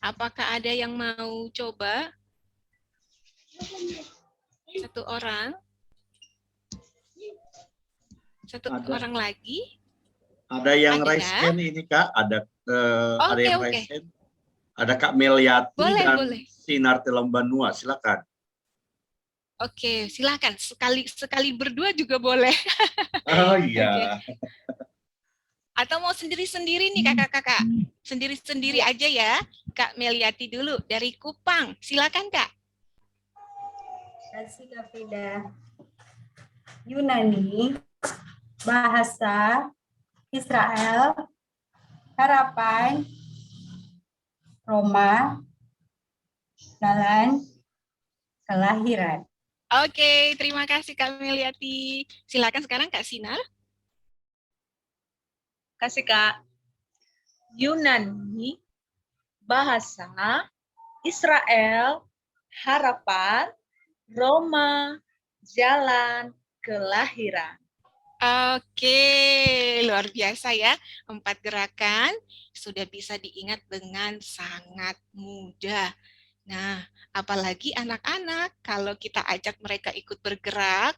Apakah ada yang mau coba? 1 orang. 1 Ada. orang lagi. Ada yang Ada. raise hand ini Kak, ada yang Oke. raise hand. Ada Kak Meliati Boleh, dan boleh. Sinar Telambanua, silakan. Oke, silakan. Sekali berdua juga boleh. Oh iya. Atau mau sendiri-sendiri nih kakak-kakak? Sendiri-sendiri aja ya. Kak Meliati dulu dari Kupang. Silakan Kak. Kasih Kak Frida. Yunani, bahasa, Israel, harapan, Roma, jalan, kelahiran. Oke, terima kasih Kak Meliati. Silakan sekarang Kak Sinar. Kasih Kak. Yunani, bahasa, Israel, harapan, Roma, jalan, kelahiran. Oke, luar biasa ya. 4 gerakan sudah bisa diingat dengan sangat mudah. Nah, apalagi anak-anak, kalau kita ajak mereka ikut bergerak,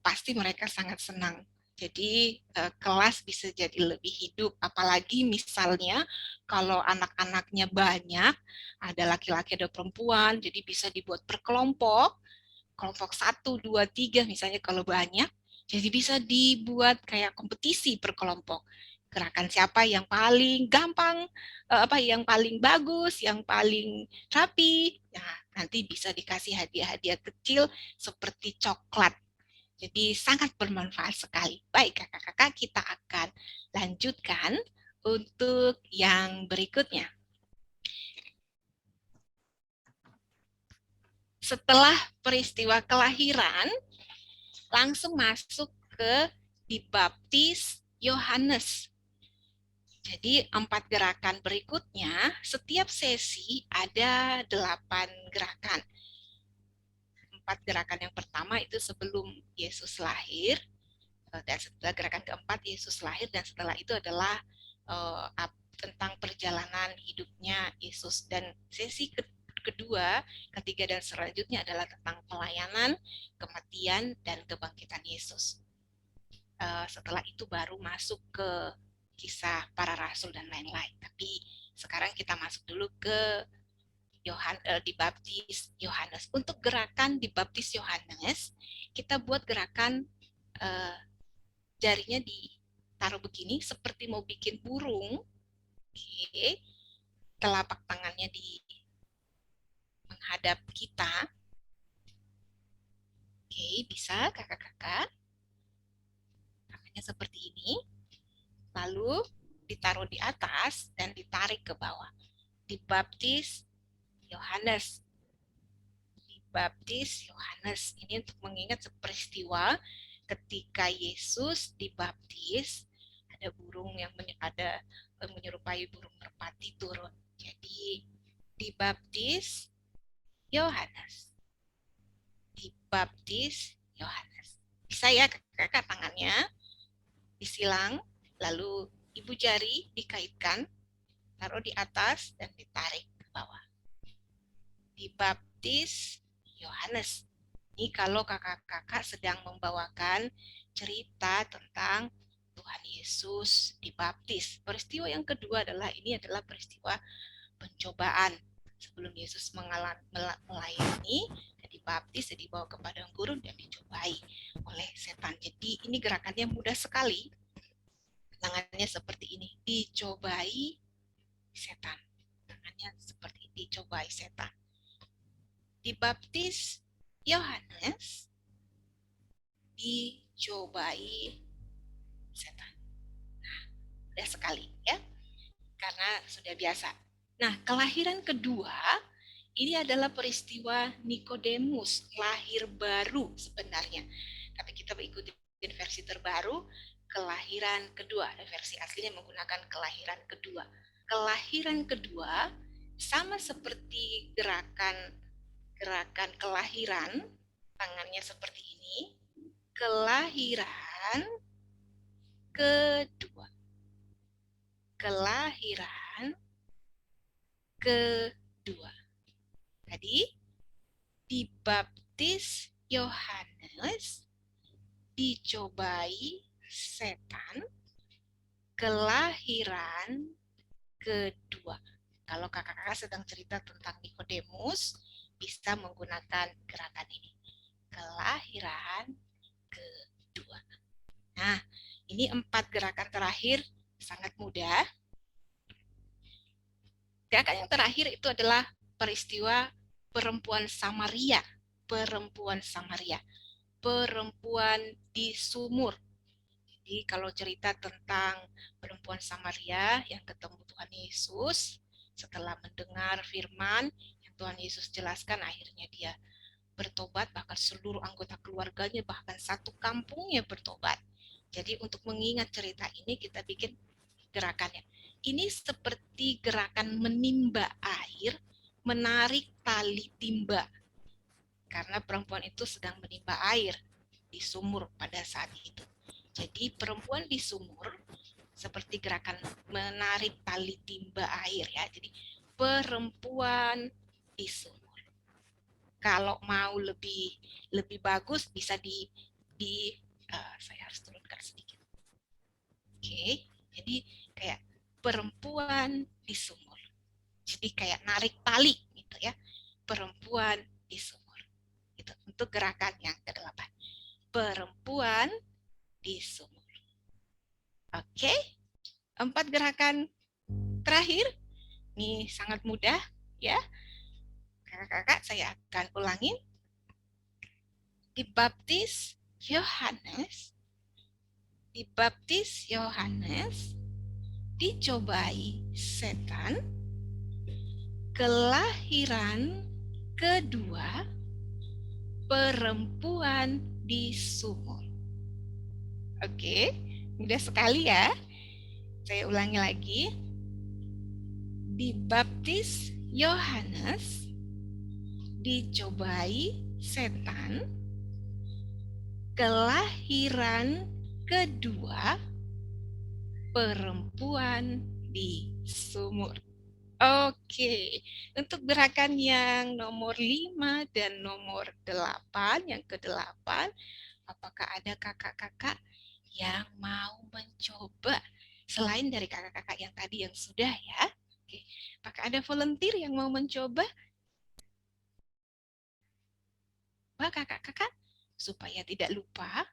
pasti mereka sangat senang. Jadi kelas bisa jadi lebih hidup. Apalagi misalnya kalau anak-anaknya banyak, ada laki-laki ada perempuan, jadi bisa dibuat per kelompok 1, 2, 3 misalnya kalau banyak, jadi bisa dibuat kayak kompetisi per kelompok. Gerakan siapa yang paling gampang, yang paling bagus, yang paling rapi, nah, nanti bisa dikasih hadiah-hadiah kecil seperti coklat. Jadi sangat bermanfaat sekali. Baik kakak-kakak, kita akan lanjutkan untuk yang berikutnya. Setelah peristiwa kelahiran, langsung masuk ke dibaptis Yohanes. Jadi 4 gerakan berikutnya, setiap sesi ada 8 gerakan. 4 gerakan yang pertama itu sebelum Yesus lahir, dan setelah gerakan keempat Yesus lahir, dan setelah itu adalah tentang perjalanan hidupnya Yesus, dan sesi kedua, ketiga, dan selanjutnya adalah tentang pelayanan, kematian, dan kebangkitan Yesus. Setelah itu baru masuk ke kisah para rasul dan lain-lain. Tapi sekarang kita masuk dulu ke dibaptis Yohanes. Untuk gerakan dibaptis Yohanes, kita buat gerakan jarinya ditaruh begini, seperti mau bikin burung. Oke. Telapak tangannya menghadap kita. Oke, bisa kakak-kakak. Tangannya seperti ini. Lalu ditaruh di atas dan ditarik ke bawah. Dibaptis Yohanes. Dibaptis Yohanes. Ini untuk mengingat peristiwa ketika Yesus dibaptis, ada burung yang menyerupai burung merpati turun. Jadi dibaptis Yohanes. Dibaptis Yohanes. Bisa ya kakak tangannya disilang, lalu ibu jari dikaitkan, taruh di atas dan ditarik ke bawah. Dibaptis Yohanes. Ini kalau kakak-kakak sedang membawakan cerita tentang Tuhan Yesus dibaptis. Peristiwa yang kedua adalah peristiwa pencobaan. sebelum Yesus melayani dan dibaptis dan dibawa ke padang gurun dan dicobai oleh setan. Jadi ini gerakannya mudah sekali. Tangannya seperti ini, dicobai setan. Tangannya seperti dicobai setan. Dibaptis Yohanes, dicobai setan. Nah, mudah sekali ya, karena sudah biasa. Nah, kelahiran kedua ini adalah peristiwa Nikodemus, lahir baru sebenarnya. Tapi kita ikuti versi terbaru, kelahiran kedua. Versi aslinya menggunakan kelahiran kedua. Kelahiran kedua sama seperti gerakan kelahiran, tangannya seperti ini. Kelahiran kedua. Kelahiran kedua. Tadi dibaptis Yohanes, dicobai setan, kelahiran kedua. Kalau kakak-kakak sedang cerita tentang Nikodemus, bisa menggunakan gerakan ini. Kelahiran kedua. Nah, ini 4 gerakan terakhir sangat mudah. Gerakan yang terakhir itu adalah peristiwa perempuan Samaria. Perempuan Samaria. Perempuan di sumur. Jadi kalau cerita tentang perempuan Samaria yang ketemu Tuhan Yesus, setelah mendengar firman yang Tuhan Yesus jelaskan, akhirnya dia bertobat, bahkan seluruh anggota keluarganya, bahkan satu kampungnya bertobat. Jadi untuk mengingat cerita ini, kita bikin gerakannya. Ini seperti gerakan menimba air, menarik tali timba. Karena perempuan itu sedang menimba air di sumur pada saat itu. Jadi perempuan di sumur seperti gerakan menarik tali timba air ya. Jadi perempuan di sumur. Kalau mau lebih bagus bisa saya harus turunkan sedikit. Oke, jadi kayak perempuan di sumur. Jadi kayak narik tali gitu ya. Perempuan di sumur. Itu untuk gerakan yang ke-8. Perempuan di sumur. Oke. 4 gerakan terakhir. Ini sangat mudah ya. Kakak-kakak saya akan ulangin. Dibaptis Yohanes. Dibaptis Yohanes. Dicobai setan. Kelahiran kedua. Perempuan di sumur. Oke, mudah sekali ya. Saya ulangi lagi. Dibaptis Yohanes, dicobai setan, kelahiran kedua, perempuan di sumur. Oke, untuk gerakan yang nomor 5 dan nomor 8, yang ke-8, apakah ada kakak-kakak yang mau mencoba selain dari kakak-kakak yang tadi yang sudah ya? Oke, apakah ada volunteer yang mau mencoba? Kakak-kakak, supaya tidak lupa.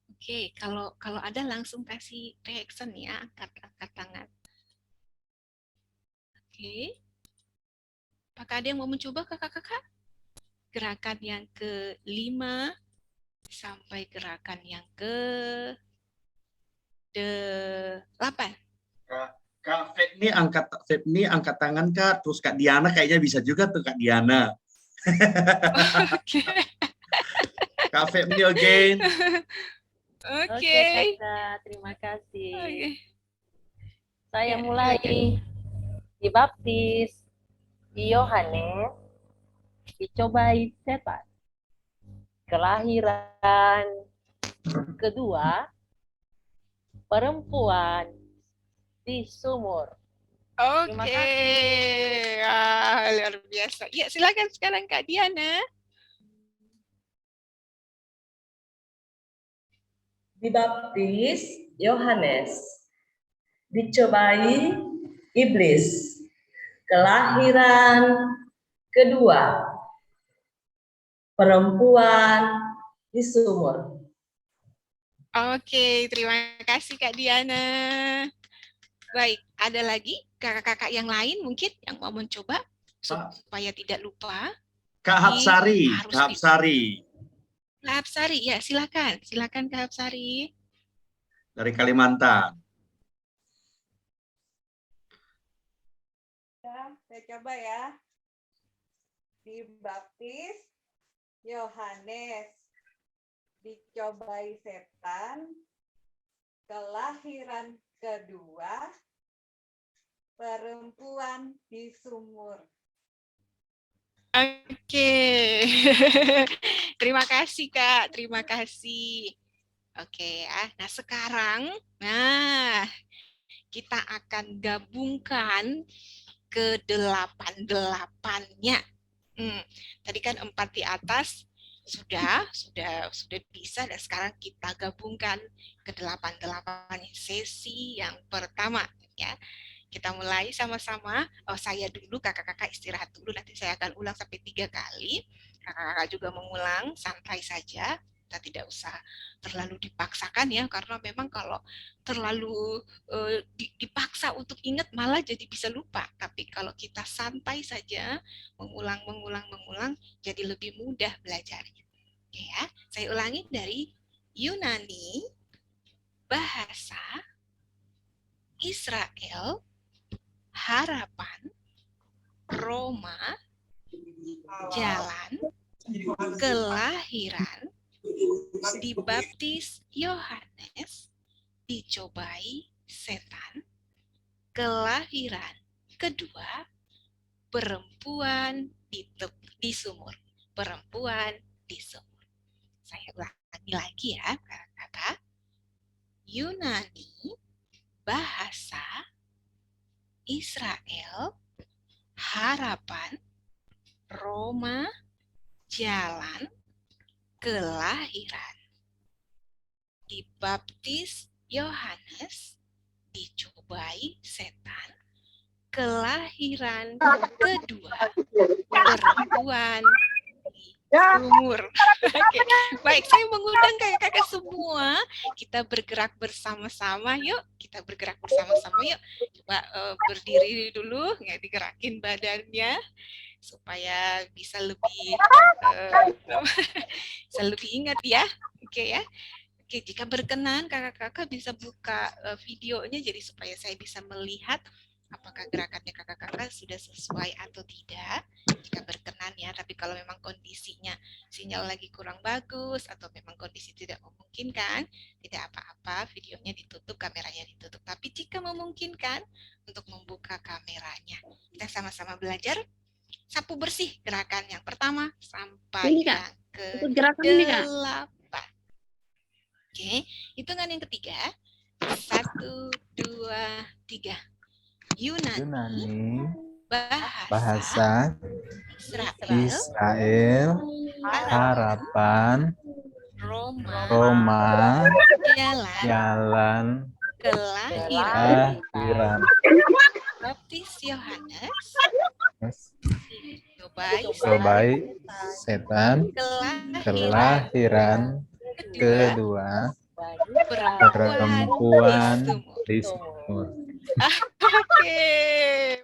Oke, kalau ada langsung kasih reaction ya, angkat tangan. Oke. Apakah ada yang mau mencoba kakak-kakak? Gerakan yang ke-5 sampai gerakan yang ke-8. Kak Febni angkat tangan Kak, terus Kak Diana kayaknya bisa juga tuh Kak Diana. Oke. Kak Febni again. Oke. Kakak, terima kasih. Oke. Saya Ya, mulai. Dibaptis Yohanes, dicobai setan. Kelahiran kedua, perempuan di sumur. Terima Oke. kasih. Luar biasa. Ya, silakan sekarang Kak Diana. Dibaptis Yohanes, dicobai iblis, kelahiran kedua, perempuan di sumur. Oke, terima kasih Kak Diana. Baik, ada lagi kakak-kakak yang lain mungkin yang mau mencoba supaya tidak lupa. Kak Hapsari, Harus Kak Hapsari. Kak Hapsari, ya silakan. Silakan Kak Hapsari. Dari Kalimantan. Saya coba ya. Dibaptis Yohanes, dicobai setan, kelahiran kedua, perempuan di sumur. Oke. Terima kasih Kak, terima kasih. Oke ya. Nah, sekarang kita akan gabungkan ke 8-8-nya. Tadi kan 4 di atas sudah bisa, dan sekarang kita gabungkan ke 8-8 sesi yang pertama ya. Kita mulai sama-sama. Saya dulu, kakak-kakak istirahat dulu, nanti saya akan ulang sampai 3 kali. Kakak-kakak juga mengulang, santai saja. Kita tidak usah terlalu dipaksakan ya, karena memang kalau terlalu dipaksa untuk ingat malah jadi bisa lupa. Tapi kalau kita santai saja, mengulang, jadi lebih mudah belajarnya. Oke ya, saya ulangi dari Yunani, bahasa, Israel, harapan, Roma, jalan, kelahiran, dibaptis Yohanes, dicobai setan, kelahiran kedua, perempuan di sumur. Perempuan di sumur. Saya ulangi lagi ya, kakak-kakak. Yunani, bahasa, Israel, harapan, Roma, jalan, kelahiran, dibaptis Yohanes, dicobai setan, kelahiran kedua, perempuan di sumur. Oke. Baik, saya mengundang kakak-kakak semua, kita bergerak bersama-sama yuk. Kita bergerak bersama-sama yuk. Coba berdiri dulu, ya, digerakin badannya supaya bisa lebih ingat ya. Oke ya. Oke, jika berkenan kakak-kakak bisa buka videonya, jadi supaya saya bisa melihat apakah gerakannya kakak-kakak sudah sesuai atau tidak. Jika berkenan ya, tapi kalau memang kondisinya sinyal lagi kurang bagus atau memang kondisi tidak memungkinkan, tidak apa-apa, videonya ditutup, kameranya ditutup. Tapi jika memungkinkan untuk membuka kameranya, kita sama-sama belajar sapu bersih gerakan yang pertama sampai yang ke-8. Oke, hitungan yang ketiga. 1, 2, 3. Yunani, bahasa, Israel, harapan, Roma, jalan, kelahiran, baptis Yohanes, dicobai setan, kelahiran kedua, perempuan di sumur. Oke,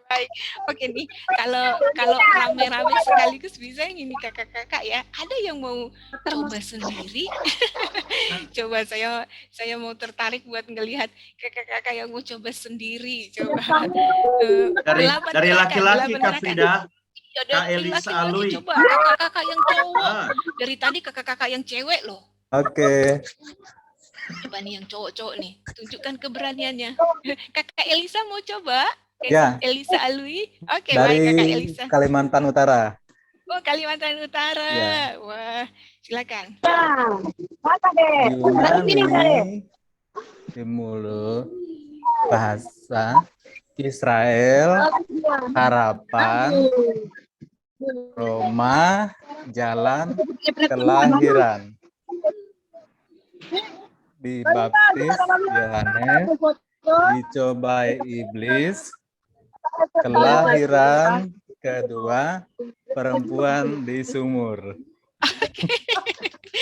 baik. Oke nih, kalau rame-rame sekaligus bisa ini kakak-kakak ya. Ada yang mau coba sendiri? Coba saya mau tertarik buat ngelihat kakak-kakak yang mau coba sendiri. Coba. Dari laki-laki Kak Frida. Kak Elisa Alwi. Coba kakak-kakak yang cowok. Dari tadi kakak-kakak yang cewek loh. Oke. Coba nih yang cowok-cowok nih, tunjukkan keberaniannya. Kakak Elisa mau coba? Ya. Elisa Alwi. Oke, Dari baik Kakak Elisa. Kalimantan Utara. Oh, Kalimantan Utara. Ya. Wah, silakan. Yunani, di mulut, bahasa, Israel, harapan, Roma, jalan, kelahiran. Dibaptis Yohanes, dicobai iblis, kelahiran kedua perempuan di sumur.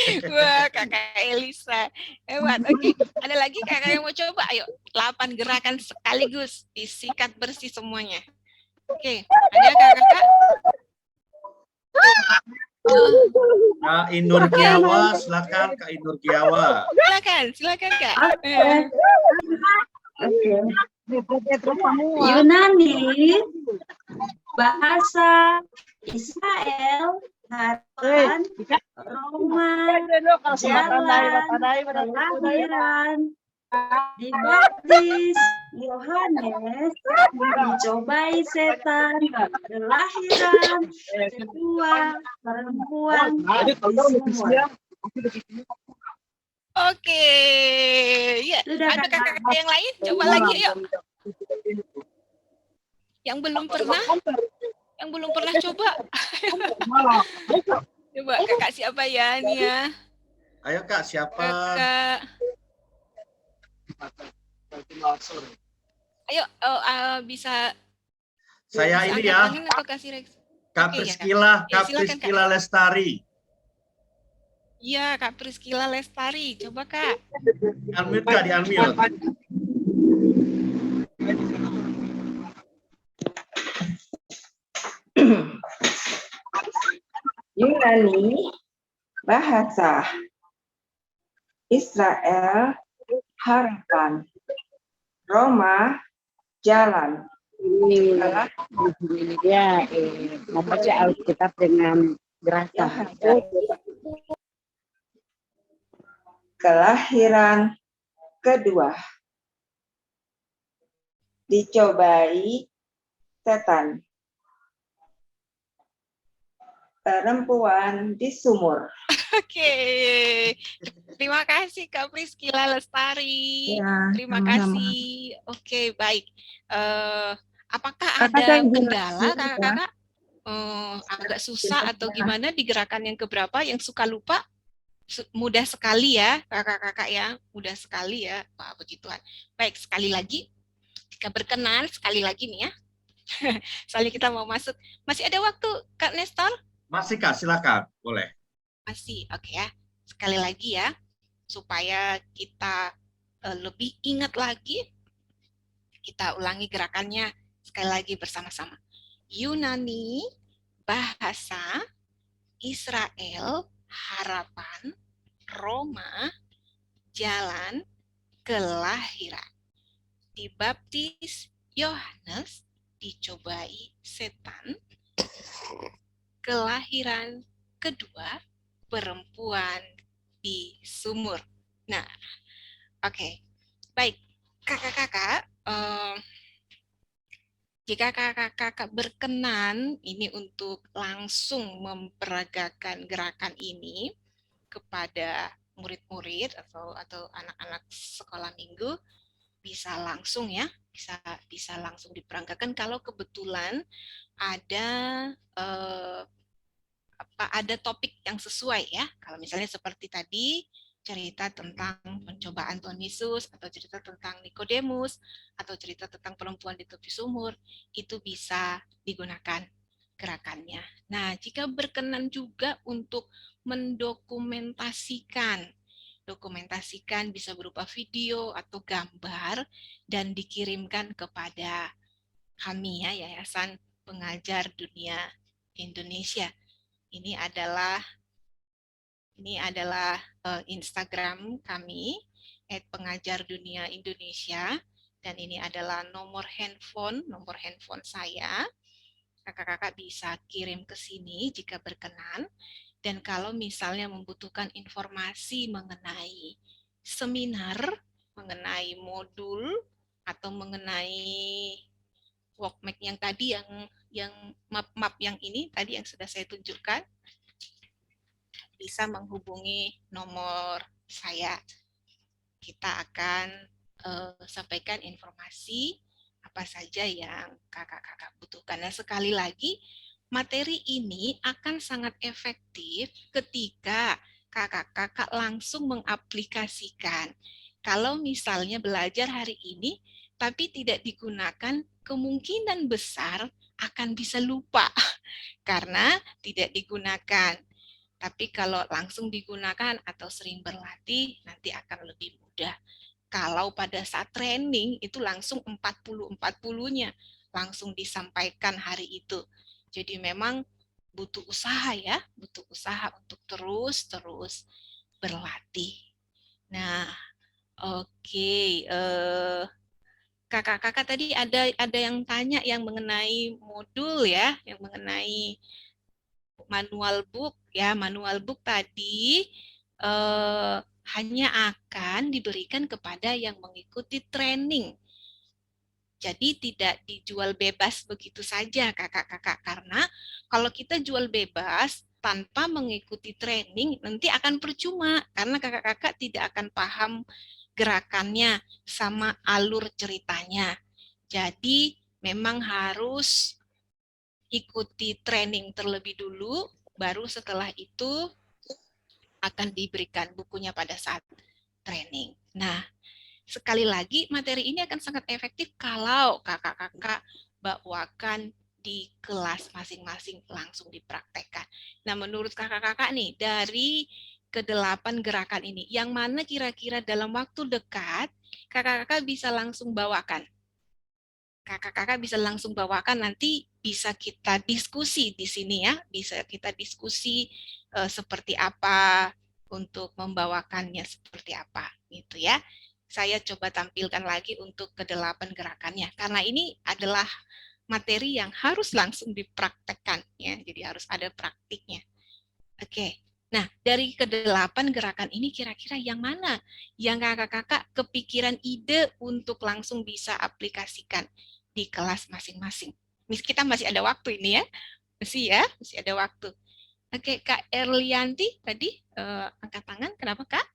Wah, Kakak Elisa. Hebat. Oke, ada lagi Kakak yang mau coba? Ayo, 8 gerakan sekaligus. Disikat bersih semuanya. Oke, ada Kakak? Kak Inur Giawa, silakan Kak Inur Giawa. Silakan Kak. Yunani, bahasa Israel, harapan, Roma, jalan, kelahiran, dibaptis, Yohanes, dicobai setan, kelahiran, kedua, perempuan, di semua. Oke, ya. Sudah, Ada Kakak. kakak yang lain? Coba lagi, yuk. Yang belum pernah coba. Coba kakak siapa ya, Nia? Ayo Kak, siapa? Kakak. Ayo, bisa. Saya bisa ini angkat ya, tangan atau kasih reaksi? Kak Oke, ya, Kak. Priscila, Ya, Kak silakan, Priscila Lestari. Iya, Kak Priscila Lestari. Coba, Kak. Unmute Kak, di unmute. Yunani, bahasa Israel, harapan, Roma, jalan. Dia membaca Alkitab dengan gerasa. Kelahiran kedua, dicobai setan, perempuan di sumur. Oke. Terima kasih Kak Priscila Lestari. Ya, Terima sama-sama. kasih. Oke, baik. Apakah ada kendala kakak-kakak? Agak susah atau gimana di gerakan yang keberapa yang suka lupa? Mudah sekali ya kakak-kakak ya, mudah sekali ya. Wah, begituan. Baik, sekali lagi. Jika berkenan, sekali lagi nih ya. Soalnya kita mau masuk. Masih ada waktu, Kak Nestor? Masih Kak, silakan. Boleh. Masih, oke ya. Sekali lagi ya, supaya kita lebih ingat lagi, kita ulangi gerakannya sekali lagi bersama-sama. Yunani, bahasa, Israel, harapan, Roma, jalan, kelahiran. Dibaptis Yohanes, dicobai setan, kelahiran kedua, perempuan di sumur. Nah, oke. Baik, kakak-kakak, jika kakak-kakak berkenan ini untuk langsung memperagakan gerakan ini kepada murid-murid atau anak-anak sekolah minggu, bisa langsung ya, bisa langsung diperagakan kalau kebetulan ada ada topik yang sesuai ya. Kalau misalnya seperti tadi cerita tentang pencobaan Tuhan Yesus, atau cerita tentang Nikodemus, atau cerita tentang perempuan di tepi sumur, itu bisa digunakan gerakannya. Nah, jika berkenan juga untuk mendokumentasikan, bisa berupa video atau gambar dan dikirimkan kepada kami ya, Yayasan Pengajar Dunia Indonesia. Ini adalah Instagram kami @pengajardunia_Indonesia, dan ini adalah nomor handphone saya. Kakak-kakak bisa kirim ke sini jika berkenan. Dan kalau misalnya membutuhkan informasi mengenai seminar, mengenai modul, atau mengenai workmap yang tadi, yang map yang ini tadi yang sudah saya tunjukkan, bisa menghubungi nomor saya. Kita akan sampaikan informasi apa saja yang kakak-kakak butuhkan. Nah, sekali lagi, materi ini akan sangat efektif ketika kakak-kakak langsung mengaplikasikan. Kalau misalnya belajar hari ini, tapi tidak digunakan kemungkinan besar akan bisa lupa karena tidak digunakan. Tapi kalau langsung digunakan atau sering berlatih, nanti akan lebih mudah. Kalau pada saat training, itu langsung 40-40-nya langsung disampaikan hari itu. Jadi memang butuh usaha ya, butuh usaha untuk terus berlatih. Nah, oke. Kakak-kakak tadi ada yang tanya yang mengenai modul ya, yang mengenai manual book ya. Manual book tadi hanya akan diberikan kepada yang mengikuti training. Jadi tidak dijual bebas begitu saja kakak-kakak, karena kalau kita jual bebas tanpa mengikuti training nanti akan percuma karena kakak-kakak tidak akan paham gerakannya sama alur ceritanya. Jadi memang harus ikuti training terlebih dulu, baru setelah itu akan diberikan bukunya pada saat training. Nah, sekali lagi materi ini akan sangat efektif kalau kakak-kakak bawakan di kelas masing-masing langsung dipraktekkan. Nah, menurut kakak-kakak nih, dari ke-8 gerakan ini, yang mana kira-kira dalam waktu dekat kakak-kakak bisa langsung bawakan? Kakak-kakak bisa langsung bawakan, nanti bisa kita diskusi di sini ya, bisa kita diskusi seperti apa, untuk membawakannya seperti apa, gitu ya. Saya coba tampilkan lagi untuk ke-8 gerakannya, karena ini adalah materi yang harus langsung dipraktekkan, ya, jadi harus ada praktiknya. Oke, nah dari ke-8 gerakan ini kira-kira yang mana yang kakak-kakak kepikiran ide untuk langsung bisa aplikasikan di kelas masing-masing? Kita masih ada waktu ini ya, masih ada waktu. Oke, Kak Erlianti tadi angkat tangan, kenapa Kak?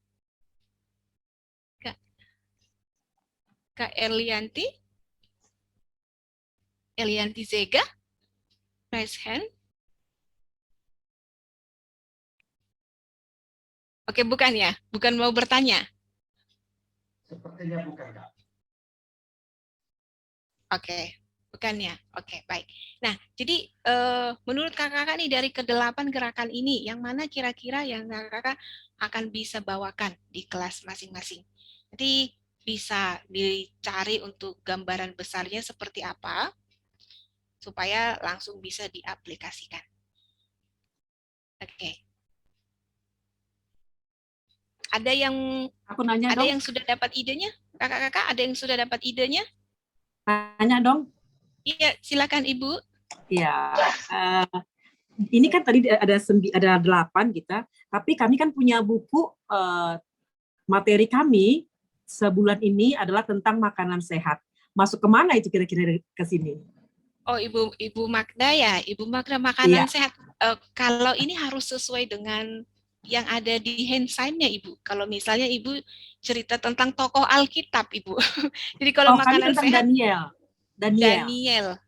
Kak Erlianti? Elianti Zega? Raise hand. Oke, bukan ya? Bukan mau bertanya? Sepertinya bukan, Kak. Oke, bukan ya? Oke, baik. Nah, jadi menurut kakak-kakak nih dari ke-8 gerakan ini, yang mana kira-kira yang kakak-kakak akan bisa bawakan di kelas masing-masing? Nanti bisa dicari untuk gambaran besarnya seperti apa, supaya langsung bisa diaplikasikan. Oke. Ada yang yang sudah dapat idenya? Kakak-kakak ada yang sudah dapat idenya? Tanya dong. Iya, silakan Ibu. Iya. Ini kan tadi ada 8 kita, tapi kami kan punya buku materi kami sebulan ini adalah tentang makanan sehat. Masuk kemana itu kira-kira ke sini? Oh, Ibu Magda ya, Ibu Magda makanan sehat. Kalau ini harus sesuai dengan yang ada di handsign-nya Ibu. Kalau misalnya Ibu cerita tentang tokoh Alkitab Ibu. Jadi kalau makanan sehat Daniel.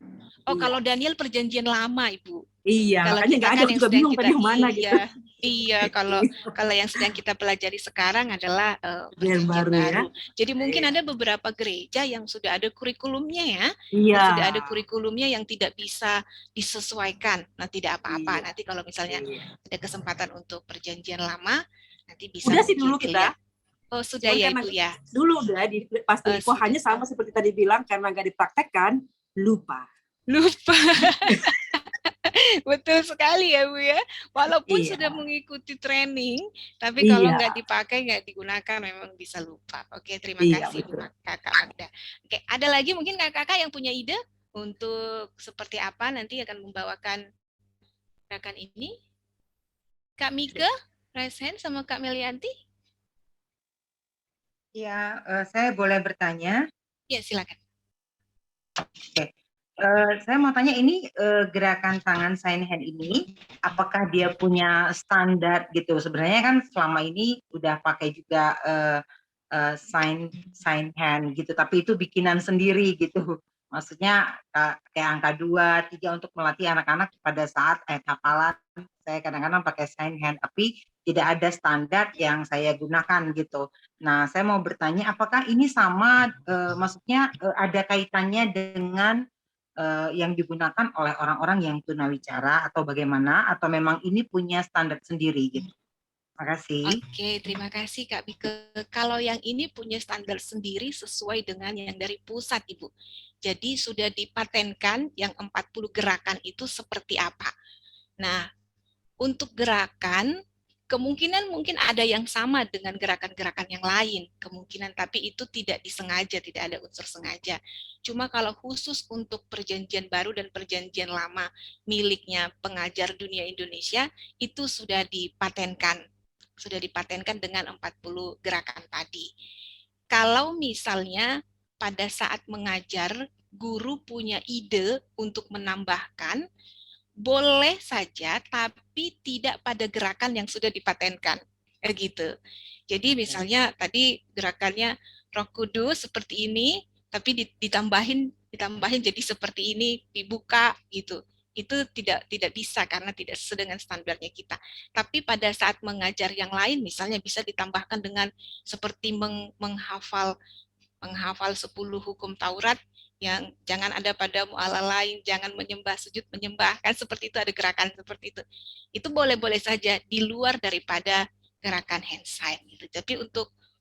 Oh, kalau Daniel perjanjian lama Ibu. Iya, kalau makanya nggak ada, juga bingung tadi yang mana gitu. Iya, kalau yang sedang kita pelajari sekarang adalah perjanjian baru. Ya? Jadi mungkin ada beberapa gereja yang sudah ada kurikulumnya ya. Iya. Sudah ada kurikulumnya yang tidak bisa disesuaikan. Nah, tidak apa-apa. Nanti kalau misalnya ada kesempatan untuk perjanjian lama, nanti bisa. Udah sih dulu kita. Oh, sudah ya Ibu ya. Dulu udah pas hanya sama seperti tadi bilang, karena nggak dipraktekkan, lupa. Betul sekali ya Bu ya. Walaupun sudah mengikuti training, tapi kalau nggak dipakai, nggak digunakan, memang bisa lupa. Oke, terima kasih Kakak Magda. Oke, ada lagi mungkin kakak-kakak yang punya ide untuk seperti apa nanti akan membawakan gerakan ini? Kak Mika, raise hand sama Kak Melianti. Ya, saya boleh bertanya? Ya, silakan. Oke. Saya mau tanya ini gerakan tangan sign hand ini apakah dia punya standar gitu? Sebenarnya kan selama ini udah pakai juga sign hand gitu, tapi itu bikinan sendiri gitu. Maksudnya kayak angka 2, 3 untuk melatih anak-anak pada saat hafalan. Saya kadang-kadang pakai sign hand, tapi tidak ada standar yang saya gunakan gitu. Nah, saya mau bertanya apakah ini sama, maksudnya ada kaitannya dengan yang digunakan oleh orang-orang yang tunawicara atau bagaimana, atau memang ini punya standar sendiri gitu? Terima kasih. Oke, terima kasih Kak Bike. Kalau yang ini punya standar sendiri sesuai dengan yang dari pusat, Ibu. Jadi sudah dipatenkan yang 40 gerakan itu seperti apa. Nah, untuk gerakan, kemungkinan mungkin ada yang sama dengan gerakan-gerakan yang lain. Kemungkinan, tapi itu tidak disengaja, tidak ada unsur sengaja. Cuma kalau khusus untuk perjanjian baru dan perjanjian lama miliknya pengajar dunia Indonesia, itu sudah dipatenkan. Sudah dipatenkan dengan 40 gerakan tadi. Kalau misalnya pada saat mengajar, guru punya ide untuk menambahkan, boleh saja, tapi tidak pada gerakan yang sudah dipatenkan. Gitu. Jadi misalnya tadi gerakannya Roh Kudus seperti ini, tapi ditambahin jadi seperti ini, dibuka gitu. Itu tidak bisa karena tidak sesuai dengan standarnya kita. Tapi pada saat mengajar yang lain, misalnya bisa ditambahkan dengan seperti menghafal 10 hukum Taurat, yang jangan ada padamu Allah lain, jangan menyembah, sujud menyembah, kan seperti itu, ada gerakan seperti itu. Itu boleh-boleh saja di luar daripada gerakan hand sign gitu. Tapi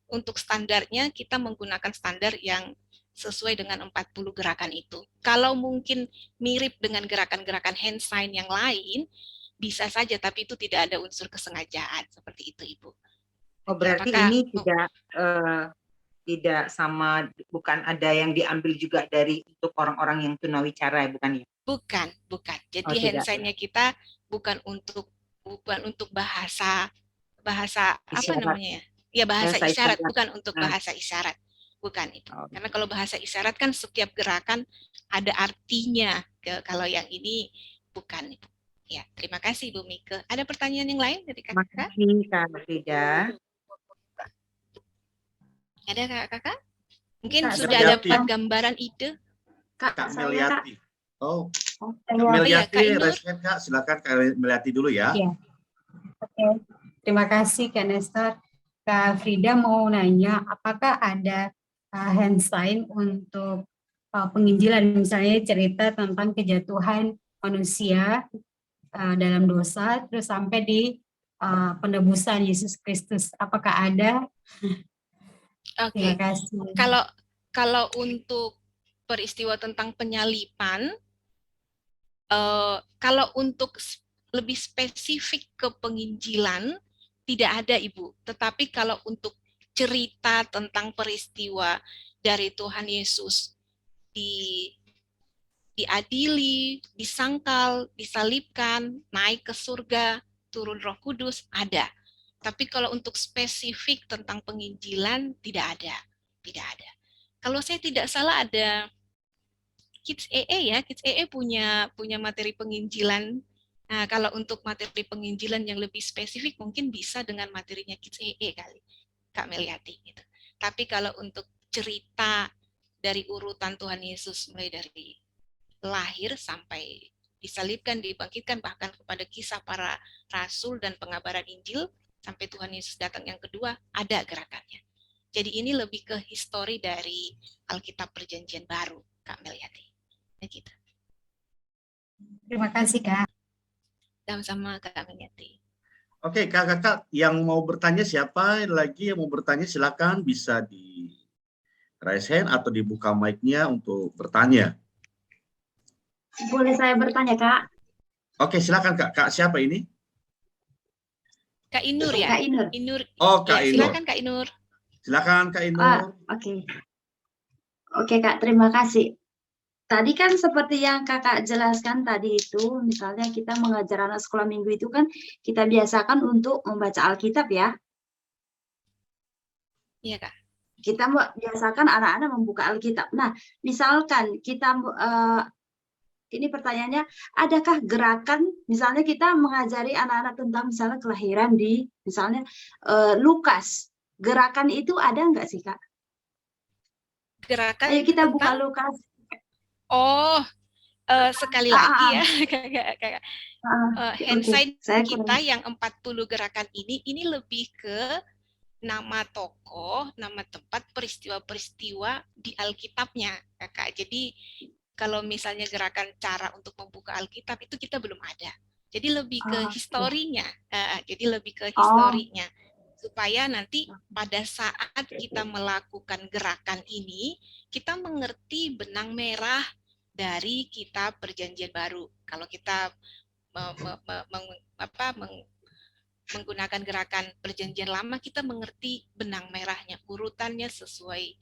untuk standarnya kita menggunakan standar yang sesuai dengan 40 gerakan itu. Kalau mungkin mirip dengan gerakan-gerakan hand sign yang lain, bisa saja, tapi itu tidak ada unsur kesengajaan seperti itu, Ibu. Oh, berarti ini tidak sama, bukan ada yang diambil juga dari untuk orang-orang yang tunawicara, bukan ya? Bukan. Jadi hand sign-nya kita bukan untuk bahasa apa namanya ya? Ya, bahasa isyarat, bukan untuk bahasa isyarat. Bukan itu. Karena kalau bahasa isyarat kan setiap gerakan ada artinya. Kalau yang ini bukan, Ibu. Ya, terima kasih Bu Mike. Ada pertanyaan yang lain dari Kakak? Terima kasih Kak Frida. Ada Kakak? Mungkin sudah dapat gambaran ide? Kak Meliati. Oh, Kak Iya, Meliati, Kak Inur. respect Kak. Silakan Kak Meliati dulu ya. Iya. Oke. Terima kasih Kak Nestor. Kak Frida mau nanya, apakah ada hand sign untuk penginjilan, misalnya cerita tentang kejatuhan manusia dalam dosa, terus sampai di penebusan Yesus Kristus. Apakah ada? Oke. Terima kasih. Kalau untuk peristiwa tentang penyalipan, kalau untuk lebih spesifik ke penginjilan tidak ada, Ibu. Tetapi kalau untuk cerita tentang peristiwa dari Tuhan Yesus diadili, disangkal, disalibkan, naik ke surga, turun Roh Kudus, ada. Tapi kalau untuk spesifik tentang penginjilan tidak ada. Kalau saya tidak salah ada Kids EE ya, Kids EE punya materi penginjilan. Nah, kalau untuk materi penginjilan yang lebih spesifik mungkin bisa dengan materinya Kids EE kali, Kak Meliati gitu. Tapi kalau untuk cerita dari urutan Tuhan Yesus mulai dari lahir sampai disalibkan, dibangkitkan, bahkan kepada kisah para rasul dan pengabaran Injil sampai Tuhan Yesus datang yang kedua, ada gerakannya. Jadi ini lebih ke histori dari Alkitab Perjanjian Baru, Kak Meliati. Gitu. Terima kasih Kak. Sama-sama Kak Meliati. Oke, Kakak yang mau bertanya, siapa lagi yang mau bertanya silakan, bisa di raise hand atau dibuka mic-nya untuk bertanya. Boleh saya bertanya, Kak? Oke, silakan Kak. Kak siapa ini? Kak Inur ya? Kak Inur. Oh, Kak ya, Inur. silakan Kak Inur. Silakan Kak Inur. Oke Kak, terima kasih. Tadi kan seperti yang Kakak jelaskan tadi itu, misalnya kita mengajar anak sekolah minggu itu kan kita biasakan untuk membaca Alkitab ya. Iya Kak. Kita biasakan anak-anak membuka Alkitab. Nah, misalkan kita ini pertanyaannya, adakah gerakan, misalnya kita mengajari anak-anak tentang misalnya kelahiran di misalnya Lukas, gerakan itu ada nggak sih Kak? Gerakan Ayo kita buka Lukas. Oh, sekali lagi ya, Kakak. Hand sign kita yang 40 gerakan ini lebih ke nama tokoh, nama tempat, peristiwa-peristiwa di Alkitabnya, Kakak. Jadi kalau misalnya gerakan cara untuk membuka Alkitab itu kita belum ada. Jadi lebih ke historinya, jadi lebih ke historinya supaya nanti pada saat kita melakukan gerakan ini kita mengerti benang merah dari kitab Perjanjian Baru. Kalau kita menggunakan gerakan Perjanjian Lama, kita mengerti benang merahnya, urutannya sesuai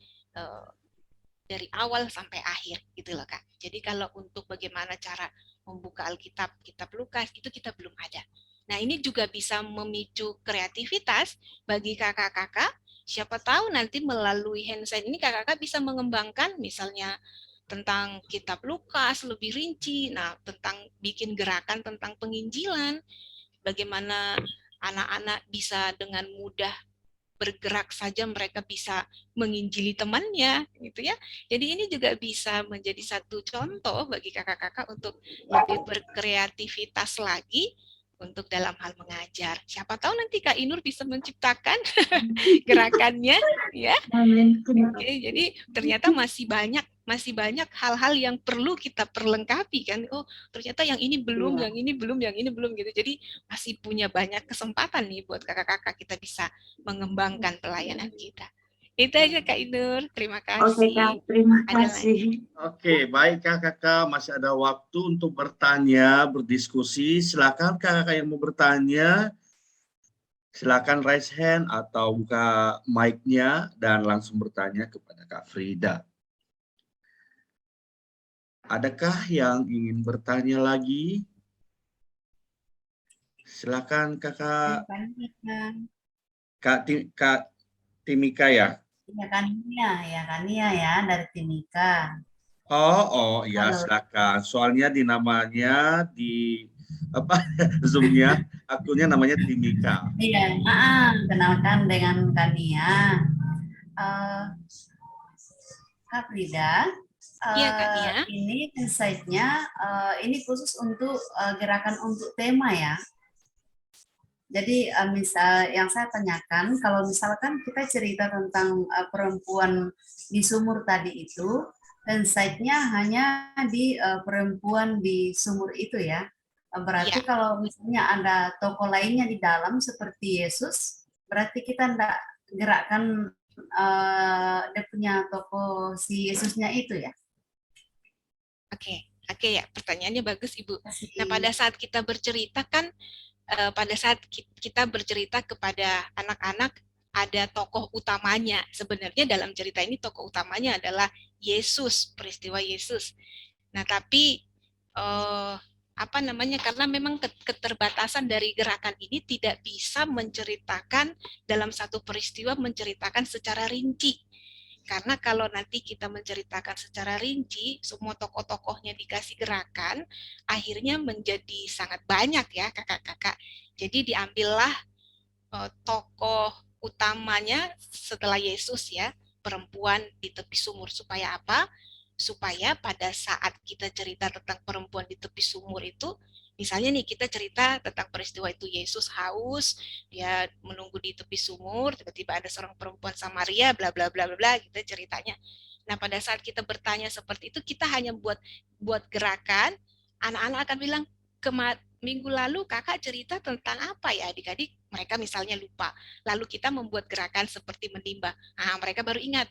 dari awal sampai akhir, gitu loh Kak. Jadi kalau untuk bagaimana cara membuka Alkitab, kitab Lukas, itu kita belum ada. Nah, ini juga bisa memicu kreativitas bagi kakak-kakak. Siapa tahu nanti melalui handsign ini kakak-kakak bisa mengembangkan misalnya tentang kitab Lukas lebih rinci, nah tentang bikin gerakan tentang penginjilan, bagaimana anak-anak bisa dengan mudah bergerak saja mereka bisa menginjili temannya, gitu ya. Jadi ini juga bisa menjadi satu contoh bagi kakak-kakak untuk lebih berkreativitas lagi untuk dalam hal mengajar. Siapa tahu nanti Kak Inur bisa menciptakan gerakannya, ya. Oke, jadi ternyata masih banyak hal-hal yang perlu kita perlengkapi kan. Oh, ternyata yang ini belum, yang ini belum, yang ini belum gitu. Jadi masih punya banyak kesempatan nih buat kakak-kakak kita bisa mengembangkan pelayanan kita. Itu aja Kak Inur. Terima kasih. Oke Kak, terima kasih. Oke, baik kakak-kakak, masih ada waktu untuk bertanya, berdiskusi. Silakan kakak yang mau bertanya, silakan raise hand atau buka mic-nya dan langsung bertanya kepada Kak Frida. Adakah yang ingin bertanya lagi? Silakan kakak. Kak Timika ya? Ya Kania ya dari Timika. Oh ya, silakan. Soalnya di namanya di Zoom-nya akunnya namanya Timika. Iya, kenalkan dengan Kania. Kak Frida, Iya, Kak Nia. ini insight-nya ini khusus untuk gerakan untuk tema ya. Jadi misal yang saya tanyakan, kalau misalkan kita cerita tentang perempuan di sumur tadi itu, insight-nya hanya di perempuan di sumur itu ya. Berarti kalau misalnya ada tokoh lainnya di dalam seperti Yesus, berarti kita tidak gerakkan dia punya tokoh si Yesusnya itu ya. Oke ya, pertanyaannya bagus Ibu. Nah, pada saat kita bercerita kan, pada saat kita bercerita kepada anak-anak ada tokoh utamanya. Sebenarnya dalam cerita ini tokoh utamanya adalah Yesus, peristiwa Yesus. Nah, tapi karena memang keterbatasan dari gerakan ini tidak bisa menceritakan dalam satu peristiwa, menceritakan secara rinci. Karena kalau nanti kita menceritakan secara rinci, semua tokoh-tokohnya dikasih gerakan, akhirnya menjadi sangat banyak ya kakak-kakak. Jadi diambillah tokoh utamanya setelah Yesus ya, perempuan di tepi sumur. Supaya apa? Supaya pada saat kita cerita tentang perempuan di tepi sumur itu, misalnya nih kita cerita tentang peristiwa itu, Yesus haus, dia menunggu di tepi sumur, tiba-tiba ada seorang perempuan Samaria, bla bla bla bla, gitu ceritanya. Nah, pada saat kita bertanya seperti itu, kita hanya buat gerakan, anak-anak akan bilang, minggu lalu kakak cerita tentang apa ya adik-adik, mereka misalnya lupa. Lalu kita membuat gerakan seperti menimba. Nah, mereka baru ingat,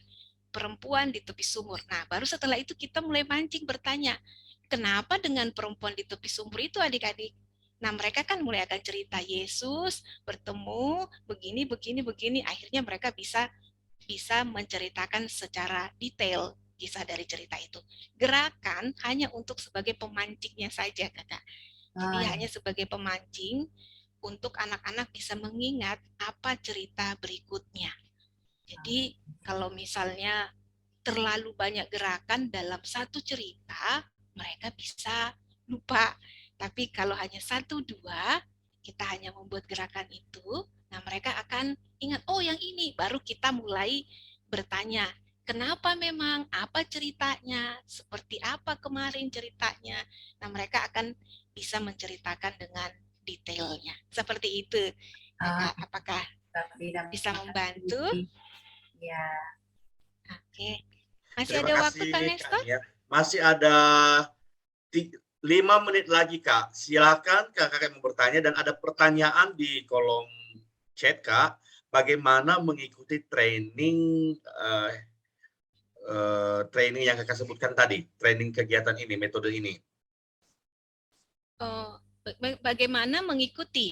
perempuan di tepi sumur. Nah, baru setelah itu kita mulai mancing bertanya, kenapa dengan perempuan di tepi sumur itu adik-adik? Nah, mereka kan mulai akan cerita Yesus bertemu begini. Akhirnya mereka bisa menceritakan secara detail kisah dari cerita itu. Gerakan hanya untuk sebagai pemancingnya saja, kakak. Jadi hanya sebagai pemancing untuk anak-anak bisa mengingat apa cerita berikutnya. Jadi kalau misalnya terlalu banyak gerakan dalam satu cerita, mereka bisa lupa. Tapi kalau hanya 1-2, kita hanya membuat gerakan itu, nah mereka akan ingat, oh yang ini, baru kita mulai bertanya, kenapa memang, apa ceritanya, seperti apa kemarin ceritanya. Nah mereka akan bisa menceritakan dengan detailnya. Seperti itu. Apakah bisa membantu? Ya. Oke. Masih ada waktu Kak Nestor? Masih ada 5 menit lagi, Kak. Silakan Kakak mau bertanya, dan ada pertanyaan di kolom chat, Kak. Bagaimana mengikuti training training yang Kakak sebutkan tadi, training kegiatan ini, metode ini? Bagaimana mengikuti?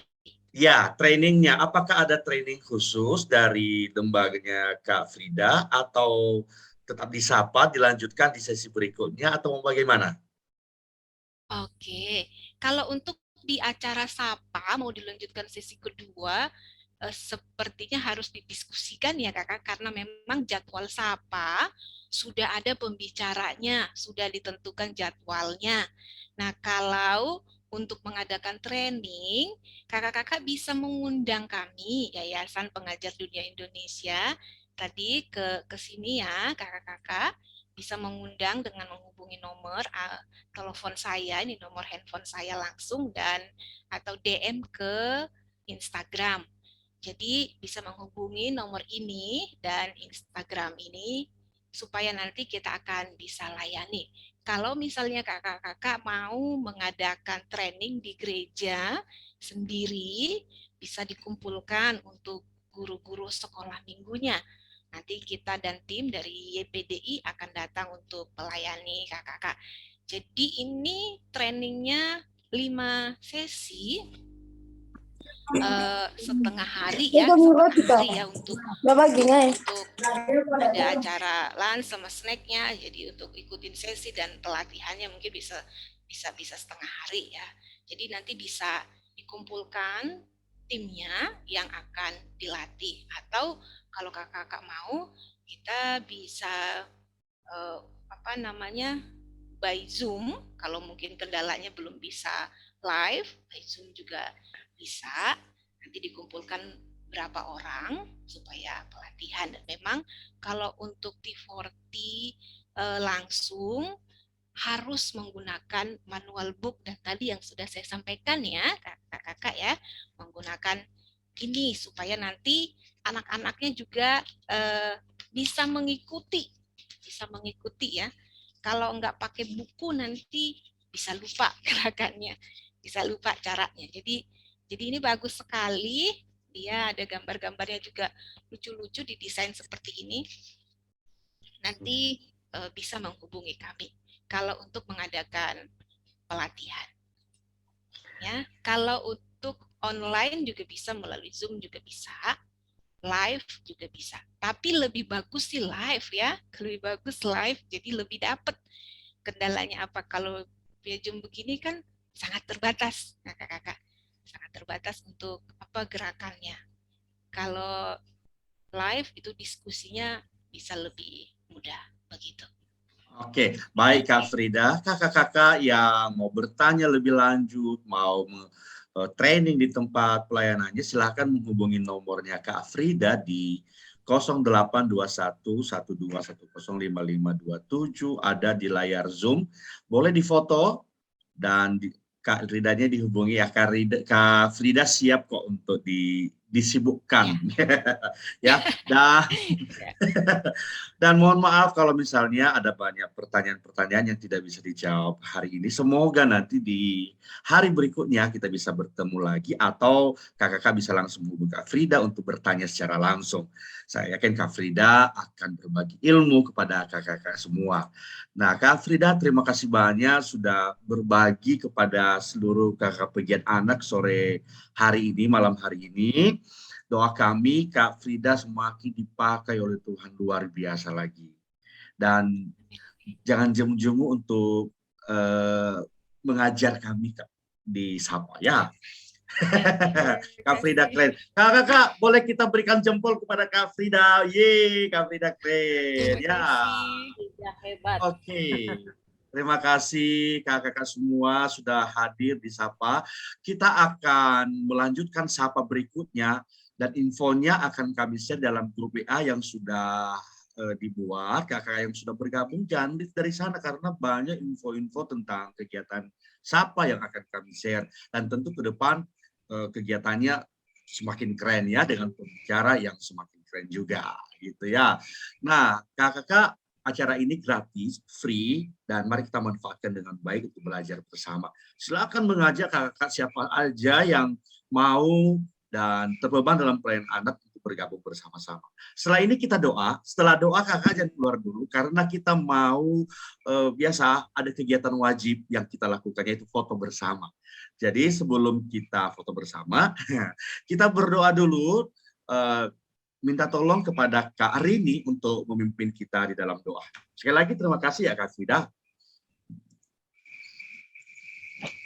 Ya, trainingnya. Apakah ada training khusus dari lembaganya Kak Frida, atau tetap disapa, dilanjutkan di sesi berikutnya, atau bagaimana? Oke, kalau untuk di acara Sapa mau dilanjutkan sesi kedua, sepertinya harus didiskusikan ya Kakak, karena memang jadwal Sapa sudah ada pembicaranya, sudah ditentukan jadwalnya. Nah, kalau untuk mengadakan training, kakak-kakak bisa mengundang kami, Yayasan Pengajar Dunia Indonesia, tadi ke sini ya, kakak-kakak bisa mengundang dengan menghubungi nomor telepon saya, ini nomor handphone saya langsung, dan atau DM ke Instagram. Jadi bisa menghubungi nomor ini dan Instagram ini supaya nanti kita akan bisa layani. Kalau misalnya kakak-kakak mau mengadakan training di gereja sendiri, bisa dikumpulkan untuk guru-guru sekolah minggunya. Nanti kita dan tim dari YPDI akan datang untuk melayani kakak-kakak. Jadi ini trainingnya 5 sesi, setengah hari ya, untuk ada acara lunch sama snacknya. Jadi untuk ikutin sesi dan pelatihannya mungkin bisa setengah hari ya. Jadi nanti bisa dikumpulkan timnya yang akan dilatih, atau kalau kakak-kakak mau kita bisa by Zoom, kalau mungkin kendalanya belum bisa live, by Zoom juga bisa. Nanti dikumpulkan berapa orang supaya pelatihan. Dan memang kalau untuk T40 langsung harus menggunakan manual book, dan tadi yang sudah saya sampaikan ya kakak-kakak ya, menggunakan ini supaya nanti anak-anaknya juga bisa mengikuti ya. Kalau nggak pakai buku nanti bisa lupa gerakannya, bisa lupa caranya. Jadi ini bagus sekali. Dia ada gambar-gambarnya juga lucu-lucu, didesain seperti ini. Nanti bisa menghubungi kami kalau untuk mengadakan pelatihan. Ya, kalau untuk online juga bisa, melalui Zoom juga bisa, live juga bisa. Tapi lebih bagus sih live ya, lebih bagus live, jadi lebih dapat. Kendalanya apa? Kalau via Zoom begini kan sangat terbatas, kakak-kakak, sangat terbatas untuk gerakannya. Kalau live itu diskusinya bisa lebih mudah begitu. Oke, baik Kak Frida. Kakak-kakak yang mau bertanya lebih lanjut, mau training di tempat pelayanannya, silahkan menghubungi nomornya Kak Frida di 0821-12105527, ada di layar Zoom. Boleh difoto dan Kak Fridanya dihubungi ya. Kak Frida siap kok untuk disibukkan. Ya, dan mohon maaf kalau misalnya ada banyak pertanyaan-pertanyaan yang tidak bisa dijawab hari ini. Semoga nanti di hari berikutnya kita bisa bertemu lagi, atau kakak-kakak bisa langsung hubungi Kak Frida untuk bertanya secara langsung. Saya yakin Kak Frida akan berbagi ilmu kepada kakak-kakak semua. Nah, Kak Frida, terima kasih banyak sudah berbagi kepada seluruh kakak pegiat anak sore hari ini, malam hari ini. Doa kami Kak Frida semakin dipakai oleh Tuhan luar biasa lagi. Dan jangan jemu-jemu untuk mengajar kami di Sapa ya. Kak Frida keren. Kakak, boleh kita berikan jempol kepada Kak Frida. Yeay, Kak Frida keren. Ya. Hebat. Oke. Terima kasih kakak-kakak semua sudah hadir di Sapa. Kita akan melanjutkan Sapa berikutnya, dan infonya akan kami share dalam grup WA yang sudah dibuat. Kakak yang sudah bergabung jangan dari sana, karena banyak info-info tentang kegiatan Sapa yang akan kami share. Dan tentu ke depan kegiatannya semakin keren ya, dengan pembicara yang semakin keren juga gitu ya. Nah, kakak-kakak acara ini gratis, free, dan mari kita manfaatkan dengan baik untuk belajar bersama. Silakan mengajak kakak siapa aja yang mau dan terbeban dalam pelayanan anak untuk bergabung bersama-sama. Setelah ini kita doa. Setelah doa kakak jangan keluar dulu karena kita mau biasa ada kegiatan wajib yang kita lakukan yaitu foto bersama. Jadi sebelum kita foto bersama, kita berdoa dulu. Minta tolong kepada Kak Arini untuk memimpin kita di dalam doa. Sekali lagi terima kasih ya Kak Frida.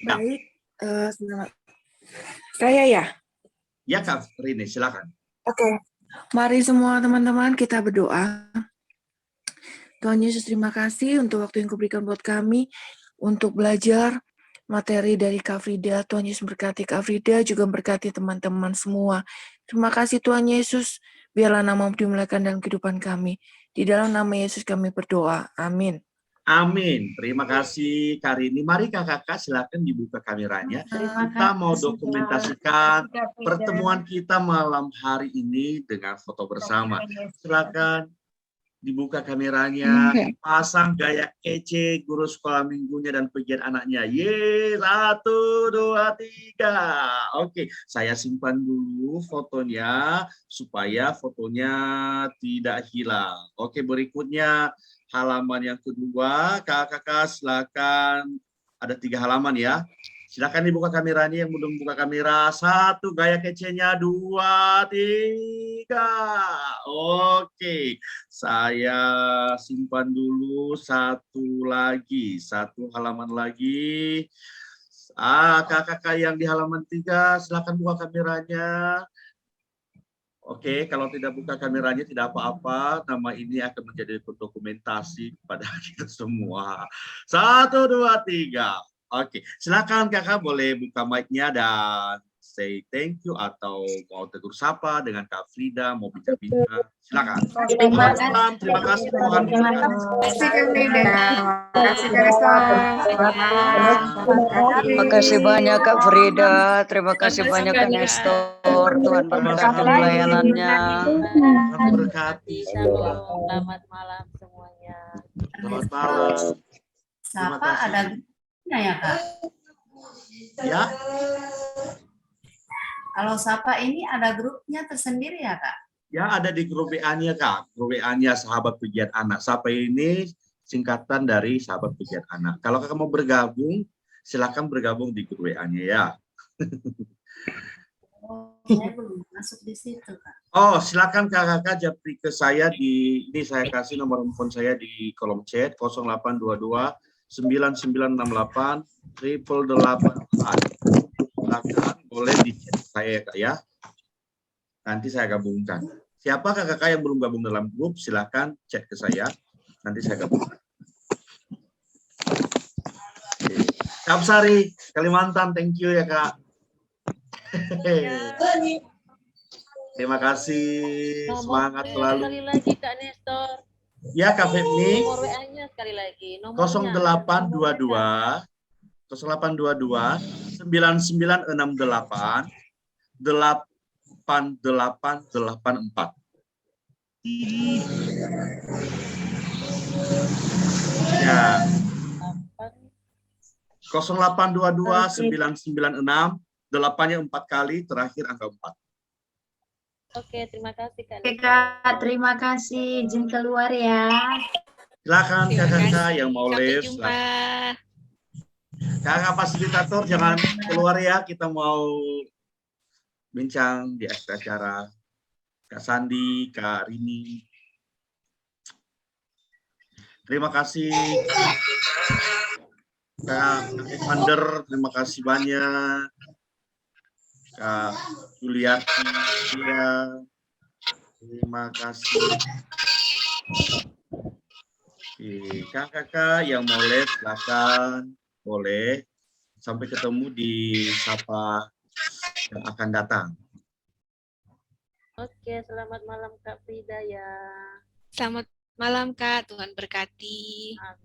Baik, selamat. Saya ya? Ya Kak Arini, silakan. Oke, mari semua teman-teman kita berdoa. Tuhan Yesus, terima kasih untuk waktu yang Kau berikan buat kami untuk belajar materi dari Kak Frida. Tuhan Yesus berkati Kak Frida, juga berkati teman-teman semua. Terima kasih Tuhan Yesus. Biarlah nama-Mu dimuliakan dalam kehidupan kami. Di dalam nama Yesus kami berdoa. Amin. Amin. Terima kasih Kak Rini. Mari kakak silakan dibuka kameranya. Kita mau dokumentasikan pertemuan kita malam hari ini dengan foto bersama. Silakan dibuka kameranya, pasang gaya kece guru sekolah minggunya dan pegiat anaknya. Ye, 1, 2, 3. Oke, saya simpan dulu fotonya supaya fotonya tidak hilang. Oke, berikutnya halaman yang kedua. Kakak silakan, ada 3 halaman ya. Silakan dibuka kameranya, yang belum buka kamera. 1, gaya kecenya. 2, 3. Oke, saya simpan dulu 1 lagi. 1 halaman lagi. Kakak yang di halaman 3, silakan buka kameranya. Oke, kalau tidak buka kameranya tidak apa-apa. Nama ini akan menjadi dokumentasi kepada kita semua. 1, 2, 3. Oke, silakan kakak boleh buka mic-nya dan say thank you atau mau tegur sapa dengan Kak Frida, mau bincang-bincang. Silakan. Terima kasih. Terima kasih Tuhan. Terima kasih Kak Frida. Terima kasih banyak Kak Frida. Terima kasih banyak Kak Nestor. Tuhan berkati pelayanannya. Tuhan berkati. Selamat malam semuanya. Selamat malam. Sapa ada ya Kak? Ya. Kalau Sapa ini ada grupnya tersendiri ya Kak? Ya, ada di grup WA-nya Kak. Grup WA-nya Sahabat Pegiat Anak. Sapa ini singkatan dari Sahabat Pegiat Anak. Kalau kakak mau bergabung, silakan bergabung di grup WA-nya ya. Oh, saya belum masuk di situ Kak. Oh, silakan kakak japri ke saya di ini, saya kasih nomor handphone saya di kolom chat 0822 9968 888. Silakan boleh di chat saya Kak ya. Nanti saya gabungkan. Siapa kakak yang belum gabung dalam grup, silakan chat ke saya. Nanti saya gabungkan. Kak Sari, Kalimantan, thank you ya Kak. Terima kasih, semangat selalu. Sekali lagi Kak Nestor. Ya Kak Febni. Nomor WA-nya sekali lagi. 0822 9968 8884. Ya. 0822 996 8-nya 4 kali, terakhir angka 4. Oke, terima kasih Kak. Oke Kak, terima kasih. Izin keluar ya. Silakan kakak yang mau Sampai live. jumpa. Kakak fasilitator jangan keluar ya, kita mau bincang di akhir acara. Kak Sandi, Kak Rini. Terima kasih. Kak Evander, terima kasih banyak. Kak Juliati, ya. Terima kasih. Oke, kakak yang mau live silakan, boleh. Sampai ketemu di Sapa yang akan datang. Oke, selamat malam Kak Frida ya. Selamat malam Kak, Tuhan berkati. Amin.